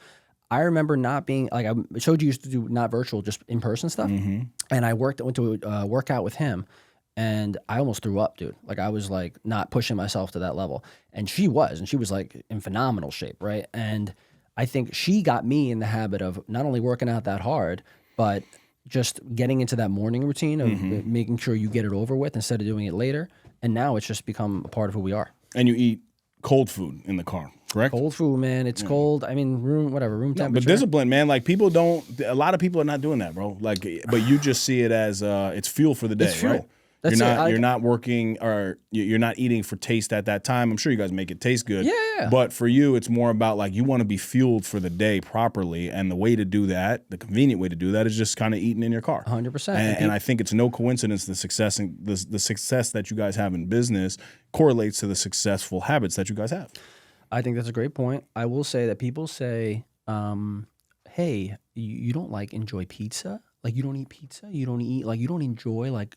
I remember not being like Soji used to do not virtual, just in person stuff, and I went to a workout with him. And I almost threw up, dude. Like I was like not pushing myself to that level. And she was like in phenomenal shape, right? And I think she got me in the habit of not only working out that hard, but just getting into that morning routine of making sure you get it over with instead of doing it later. And now it's just become a part of who we are. And you eat cold food in the car, correct? Cold food, man. It's cold. I mean, room temperature. But discipline, man. Like a lot of people are not doing that, bro. Like, but you just see it as it's fuel for the day, it's fuel. Right? You're not working, or you're not eating for taste at that time. I'm sure you guys make it taste good. Yeah. But for you, it's more about like you want to be fueled for the day properly, and the way to do that, the convenient way to do that, is just kind of eating in your car. 100%. And I think it's no coincidence the success that you guys have in business correlates to the successful habits that you guys have. I think that's a great point. I will say that people say, "Hey, you don't enjoy pizza." Like you don't eat pizza, you don't enjoy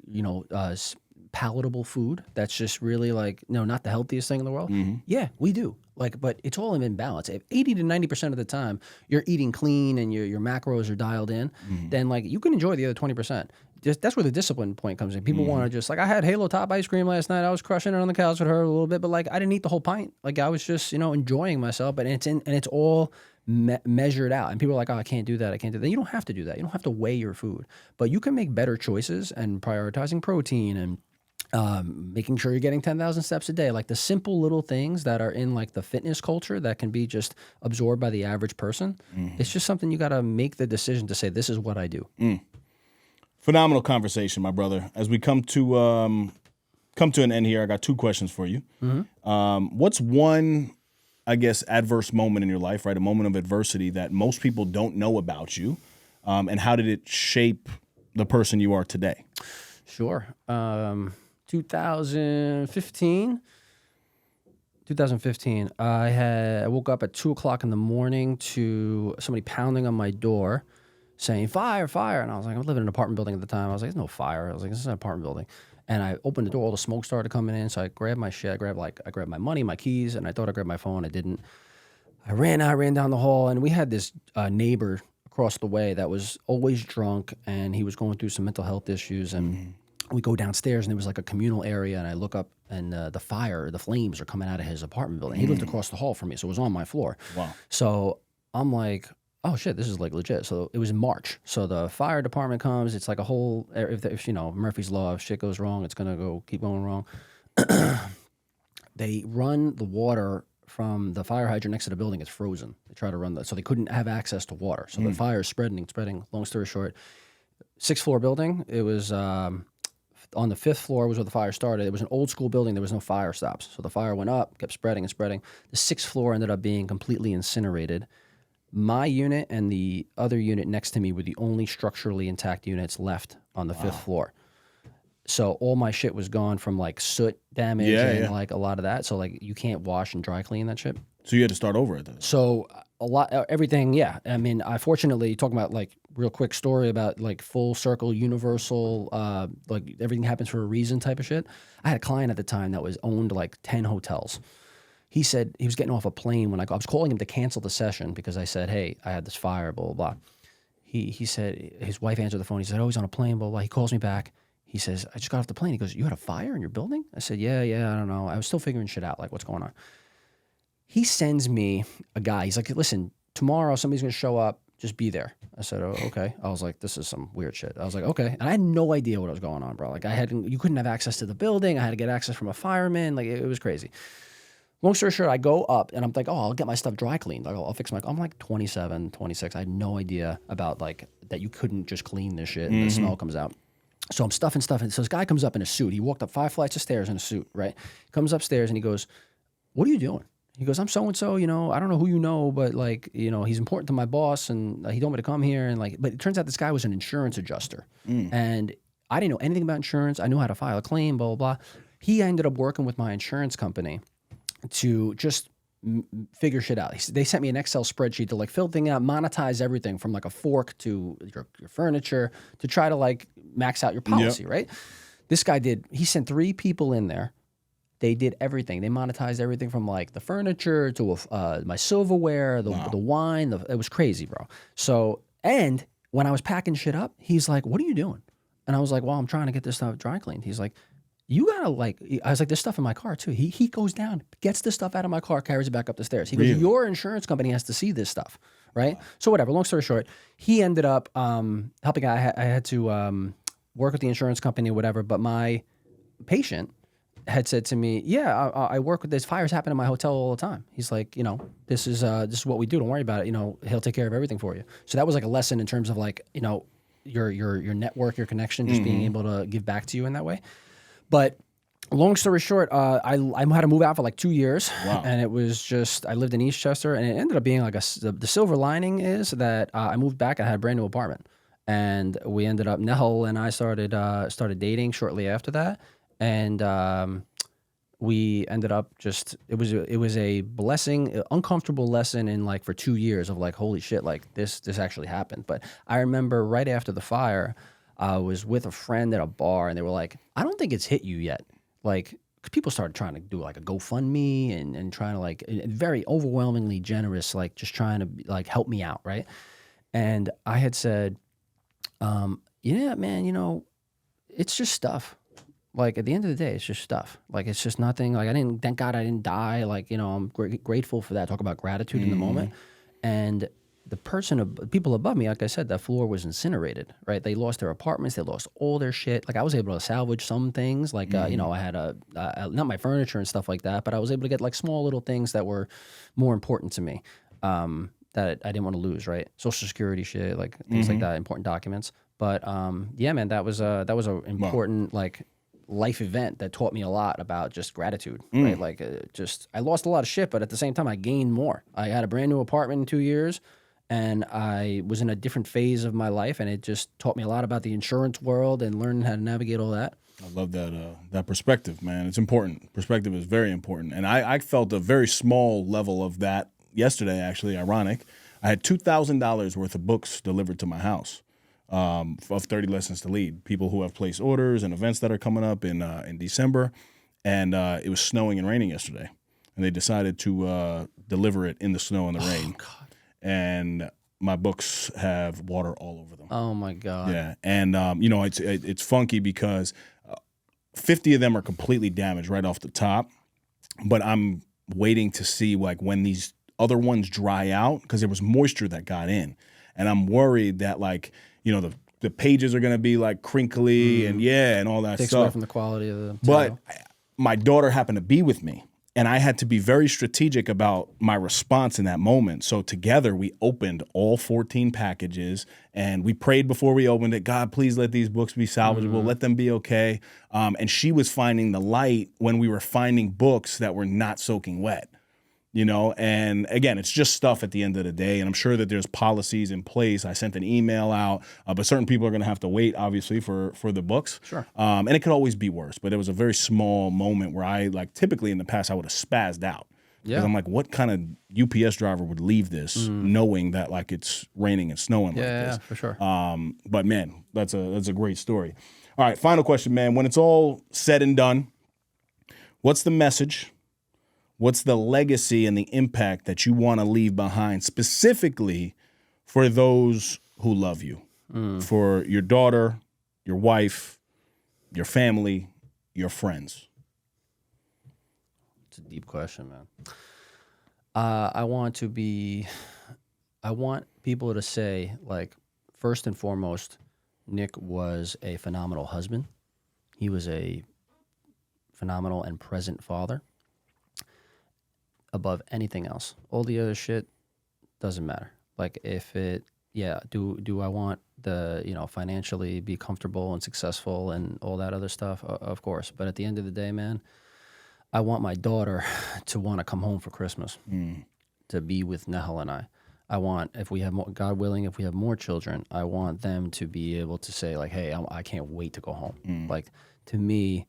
palatable food. That's just really not the healthiest thing in the world. Yeah, we do. But it's all in balance. If 80 to 90% of the time you're eating clean and your macros are dialed in, then you can enjoy the other 20%. That's where the discipline point comes in. People want to just I had Halo Top ice cream last night. I was crushing it on the couch with her a little bit, but I didn't eat the whole pint. I was just enjoying myself. But it's all measured out, and people are like, "Oh, I can't do that. I can't do that." You don't have to do that. You don't have to weigh your food, but you can make better choices and prioritizing protein and making sure you're getting 10,000 steps a day. Like the simple little things that are in the fitness culture that can be just absorbed by the average person. It's just something you got to make the decision to say, "This is what I do." Phenomenal conversation, my brother. As we come to an end here, I got 2 questions for you. What's one, I guess, adverse moment in your life, right? A moment of adversity that most people don't know about you, and how did it shape the person you are today? Sure. 2015, I woke up at 2:00 in the morning to somebody pounding on my door saying, "Fire, fire." And I was like, I was living in an apartment building at the time. I was like, "There's no fire." I was like, "This is an apartment building." And I opened the door, all the smoke started coming in. So I grabbed my shit. I grabbed my money, my keys, and I thought I grabbed my phone. I didn't. I ran down the hall, and we had this neighbor across the way that was always drunk, and he was going through some mental health issues. And we go downstairs, and there was a communal area, and I look up, and the flames are coming out of his apartment building. He lived across the hall from me, so it was on my floor. Wow. So I'm like, oh shit, this is legit. So it was in March. So the fire department comes. It's a whole, if Murphy's Law, if shit goes wrong, it's going to keep going wrong. They run the water from the fire hydrant next to the building. It's frozen. They try to run that. So they couldn't have access to water. So the fire is spreading. Long story short, 6th floor building. It was on the 5th floor was where the fire started. It was an old school building. There was no fire stops. So the fire went up, kept spreading and spreading. The 6th floor ended up being completely incinerated. My unit and the other unit next to me were the only structurally intact units left on the 5th floor. So all my shit was gone from soot damage and a lot of that. So you can't wash and dry clean that shit. So you had to start over at that. So a lot, everything. Yeah. I mean, I fortunately talking about like real quick story about like full circle, universal, like everything happens for a reason type of shit. I had a client at the time that was owned like 10 hotels. He said he was getting off a plane when I was calling him to cancel the session because I said, hey, I had this fire, blah, blah, blah. He said, his wife answered the phone. He said, oh, he's on a plane, blah, blah. He calls me back. He says, I just got off the plane. He goes, you had a fire in your building? I said, yeah, I don't know. I was still figuring shit out, like what's going on. He sends me a guy. He's like, listen, tomorrow somebody's going to show up. Just be there. I said, oh, okay. I was like, this is some weird shit. I was like, okay. And I had no idea what was going on, bro. Like you couldn't have access to the building. I had to get access from a fireman. Like it was crazy. Long story short, I go up and I'm like, oh, I'll get my stuff dry cleaned. I'll fix I'm like 27, 26. I had no idea about like that you couldn't just clean this shit and the smell comes out. So I'm stuffing stuff. And so this guy comes up in a suit. He walked up 5 flights of stairs in a suit, right? Comes upstairs and he goes, what are you doing? He goes, I'm so-and-so, I don't know who you know, but like, he's important to my boss and he told me to come here. And like, but it turns out this guy was an insurance adjuster. And I didn't know anything about insurance. I knew how to file a claim, blah, blah, blah. He ended up working with my insurance company to just figure shit out. They sent me an Excel spreadsheet to like fill things out, monetize everything from like a fork to your furniture to try to like max out your policy, right? This guy he sent 3 people in there. They did everything. They monetized everything from like the furniture to my silverware, the wine. It was crazy, bro. So, and when I was packing shit up, he's like, what are you doing? And I was like, well, I'm trying to get this stuff dry cleaned. He's like, you gotta like, I was like, there's stuff in my car too. He goes down, gets the stuff out of my car, carries it back up the stairs. He goes, your insurance company has to see this stuff, right? Wow. So whatever, long story short, he ended up helping out. I had to work with the insurance company or whatever, but my patient had said to me, yeah, I work with this. Fires happen in my hotel all the time. He's like, this is what we do. Don't worry about it. He'll take care of everything for you. So that was like a lesson in terms of like, your network, your connection, just being able to give back to you in that way. But long story short, I had to move out for like 2 years. Wow. And it was just, I lived in Eastchester and it ended up being like the silver lining is that I moved back and I had a brand new apartment. And we ended up, Nehal and I started dating shortly after that. And we ended up it was a blessing, an uncomfortable lesson in like for 2 years of like, holy shit, like this actually happened. But I remember right after the fire, I was with a friend at a bar and they were like, I don't think it's hit you yet. Like people started trying to do like a GoFundMe and trying to like, very overwhelmingly generous, like just trying to like help me out. Right. And I had said, yeah, man, it's just stuff. Like at the end of the day, it's just stuff. Like it's just nothing. Like thank God I didn't die. Like, I'm grateful for that. Talk about gratitude in the moment. And the people above me, like I said, that floor was incinerated, right? They lost their apartments. They lost all their shit. Like I was able to salvage some things. Like, I had not my furniture and stuff like that, but I was able to get like small little things that were more important to me that I didn't want to lose, right? Social security shit, like things like that, important documents. But yeah, man, that was a important like life event that taught me a lot about just gratitude, right? Like I lost a lot of shit, but at the same time I gained more. I had a brand new apartment in 2 years and I was in a different phase of my life and it just taught me a lot about the insurance world and learning how to navigate all that. I love that perspective, man. It's important. Perspective is very important. And I felt a very small level of that yesterday, actually, ironic. I had $2,000 worth of books delivered to my house. Of 30 Lessons to Lead, people who have placed orders and events that are coming up in December. And it was snowing and raining yesterday. And they decided to deliver it in the snow and the rain. God. And my books have water all over them. Oh, my God. Yeah. And, it's funky because 50 of them are completely damaged right off the top. But I'm waiting to see like when these other ones dry out because there was moisture that got in. And I'm worried that like, the pages are going to be like crinkly and all that Takes stuff. away from the quality of the material. But my daughter happened to be with me and I had to be very strategic about my response in that moment. So together we opened all 14 packages and we prayed before we opened it. God, please let these books be salvageable. Let them be okay. And she was finding the light when we were finding books that were not soaking wet. And again, it's just stuff at the end of the day. And I'm sure that there's policies in place. I sent an email out, but certain people are going to have to wait, obviously, for the books. Sure. And it could always be worse. But it was a very small moment where typically in the past, I would have spazzed out. Because I'm like, what kind of UPS driver would leave this knowing that like it's raining and snowing like this? Yeah, for sure. But man, that's a great story. All right, final question, man. When it's all said and done, what's the message? What's the legacy and the impact that you want to leave behind specifically for those who love you? For your daughter, your wife, your family, your friends? It's a deep question, man. I want people to say, like, first and foremost, Nick was a phenomenal husband. He was a phenomenal and present father. Above anything else, all the other shit doesn't matter. Like, if it, do I want the, financially be comfortable and successful and all that other stuff? Of course. But at the end of the day, man, I want my daughter to want to come home for Christmas, to be with Nahal and I. I want, if we have more, God willing, if we have more children, I want them to be able to say, like, hey, I can't wait to go home. Like, to me,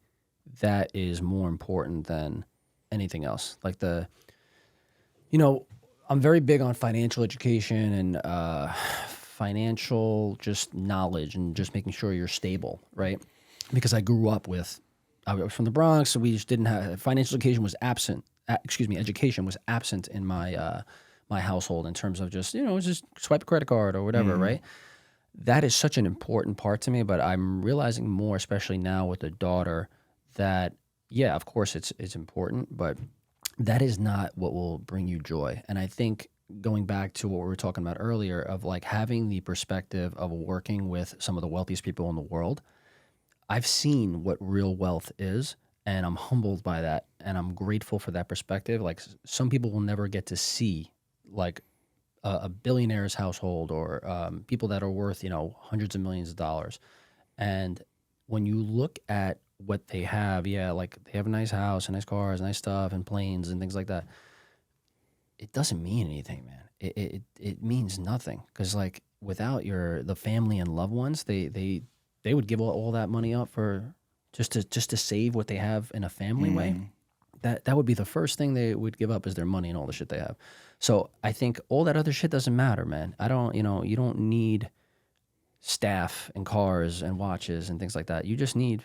that is more important than anything else. Like, I'm very big on financial education and financial just knowledge and just making sure you're stable, right? Because I was from the Bronx, so we just didn't have, financial education was absent. Education was absent in my my household in terms of just, just swipe a credit card or whatever, right? That is such an important part to me, but I'm realizing more, especially now with a daughter, that, yeah, of course it's important, but that is not what will bring you joy. And I think going back to what we were talking about earlier of like having the perspective of working with some of the wealthiest people in the world, I've seen what real wealth is, and I'm humbled by that, and I'm grateful for that perspective. Like, some people will never get to see like a billionaire's household or people that are worth, hundreds of millions of dollars. And when you look at what they have, like they have a nice house and nice cars, nice stuff and planes and things like that, it doesn't mean anything, man. It means nothing, because like without the family and loved ones, they would give all that money up for just to save what they have in a family way. That would be the first thing they would give up, is their money and all the shit they have. So I think all that other shit doesn't matter, man. I don't, you don't need staff and cars and watches and things like that. You just need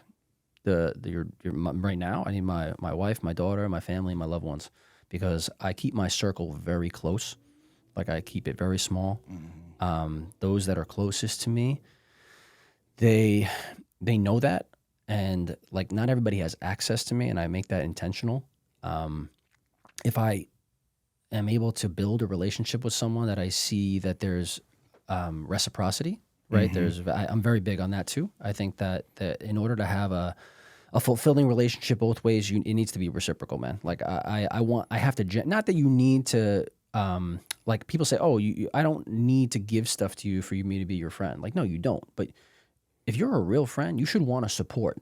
right now, I need my wife, my daughter, my family, my loved ones, because I keep my circle very close. Like, I keep it very small. Those that are closest to me, they know that, and like not everybody has access to me, and I make that intentional. If I am able to build a relationship with someone that I see that there's reciprocity, right? I'm very big on that too. I think that in order to have a fulfilling relationship both ways, it needs to be reciprocal, man. Like I have to, not that you need to, like people say, oh, I don't need to give stuff to you for me to be your friend. Like, no, you don't. But if you're a real friend, you should want to support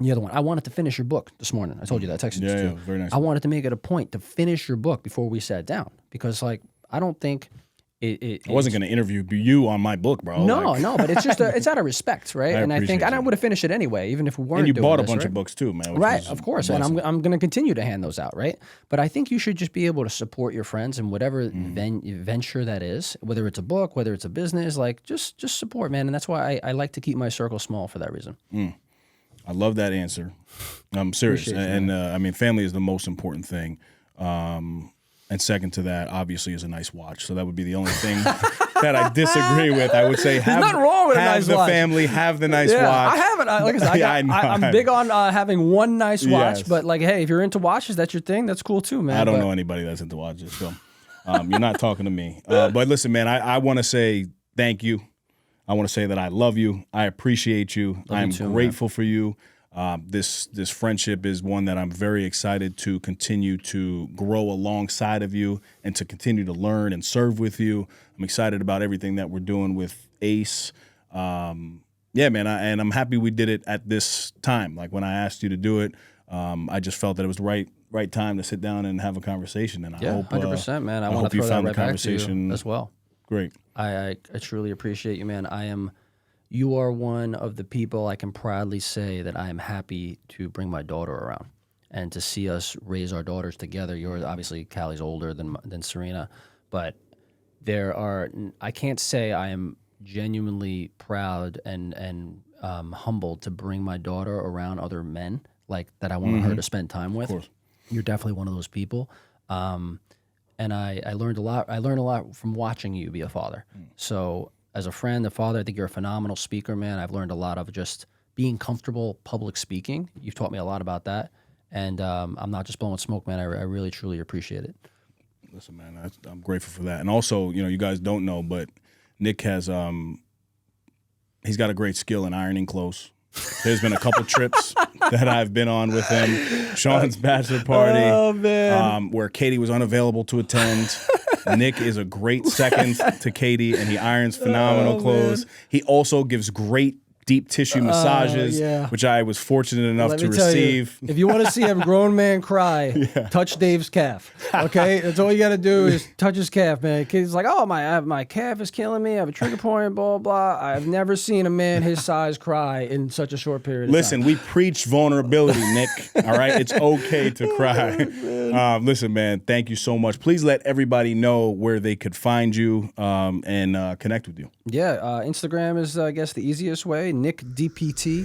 the other one. I wanted to finish your book this morning. I told you that. I texted you too. Yeah, very nice. I wanted to make it a point to finish your book before we sat down, because like, I don't think I wasn't going to interview you on my book, bro. No, but it's just it's out of respect, right? And I think, and I would have finished it anyway, even if we weren't. And you doing bought a this, bunch right? of books too, man. Right, of course, and I'm going to continue to hand those out, right? But I think you should just be able to support your friends in whatever venture that is, whether it's a book, whether it's a business, like just support, man. And that's why I like to keep my circle small for that reason. I love that answer. I'm serious, Appreciate you, I mean, family is the most important thing. And second to that, obviously, is a nice watch. So that would be the only thing that I disagree with. I would say have, nothing wrong with a have nice the watch. family, have the nice watch. I haven't. Like I said, I'm big on having one nice watch. Yes. But like, hey, if you're into watches, that's your thing. That's cool too, man. I don't know anybody that's into watches, so you're not talking to me. But listen, man, I want to say thank you. I want to say that I love you. I appreciate you. I'm grateful for you. This friendship is one that I'm very excited to continue to grow alongside of you and to continue to learn and serve with you. I'm excited about everything that we're doing with Ace. Yeah, man, and I'm happy we did it at this time. Like when I asked you to do it, I just felt that it was the right time to sit down and have a conversation. And I hope 100%, man. I want to throw that right back to you as well. Great. I truly appreciate you, man. You are one of the people I can proudly say that I am happy to bring my daughter around. and to see us raise our daughters together. You're obviously Callie's older than Serena, but I can't say I am genuinely proud and humbled to bring my daughter around other men like that I want her to spend time with. Of course. You're definitely one of those people. And I learned a lot. I learned a lot from watching you be a father. So as a friend, a father, I think you're a phenomenal speaker, man. I've learned a lot of just being comfortable public speaking. You've taught me a lot about that. And I'm not just blowing smoke, man. I really, truly appreciate it. Listen, man, I'm grateful for that. And also, you guys don't know, but Nick has he's got a great skill in ironing clothes. There's been a couple trips that I've been on with him. Sean's bachelor party, where Katie was unavailable to attend. Nick is a great second to Katie, and he irons phenomenal clothes. Man. He also gives great deep tissue massages, which I was fortunate enough to receive. If you want to see a grown man cry, touch Dave's calf. Okay, that's all you got to do is touch his calf, man. Kid's like, oh, my calf is killing me. I have a trigger point, blah, blah. I've never seen a man his size cry in such a short period of time. Listen, we preach vulnerability, Nick. All right, it's okay to cry. Listen, man, thank you so much. Please let everybody know where they could find you and connect with you. Yeah, Instagram is, I guess, the easiest way. Nick DPT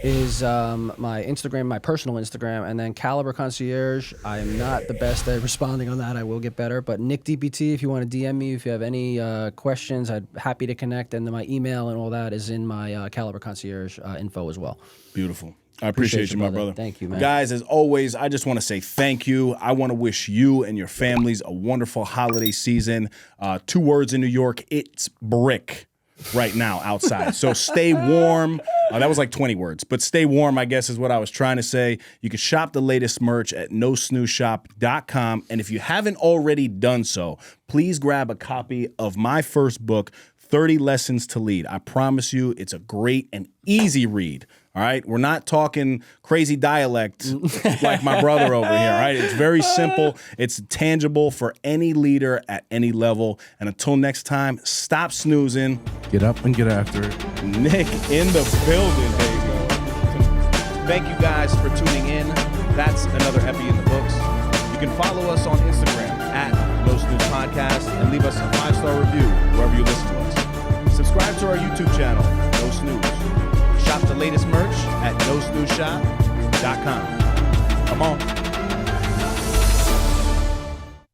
is my Instagram, my personal Instagram, and then Caliber Concierge. I am not the best at responding on that. I will get better. But Nick DPT, if you want to DM me, if you have any questions, I'm happy to connect. And then my email and all that is in my Caliber Concierge info as well. Beautiful. I appreciate you, my brother. Thank you, man. Guys, as always, I just want to say thank you. I want to wish you and your families a wonderful holiday season. 2 words in New York, it's brick right now outside. So stay warm. That was like 20 words, but stay warm, I guess, is what I was trying to say. You can shop the latest merch at nosnoozeshop.com. And if you haven't already done so, please grab a copy of my first book, 30 Lessons to Lead. I promise you it's a great and easy read. All right, we're not talking crazy dialect like my brother over here. All right, it's very simple. It's tangible for any leader at any level. And until next time, stop snoozing. Get up and get after it. Nick in the building, baby. Thank you guys for tuning in. That's another Epi in the books. You can follow us on Instagram at No Snooze Podcast and leave us a 5-star review wherever you listen to us. Subscribe to our YouTube channel, No Snooze. Shop the latest merch at nosnoozeshop.com.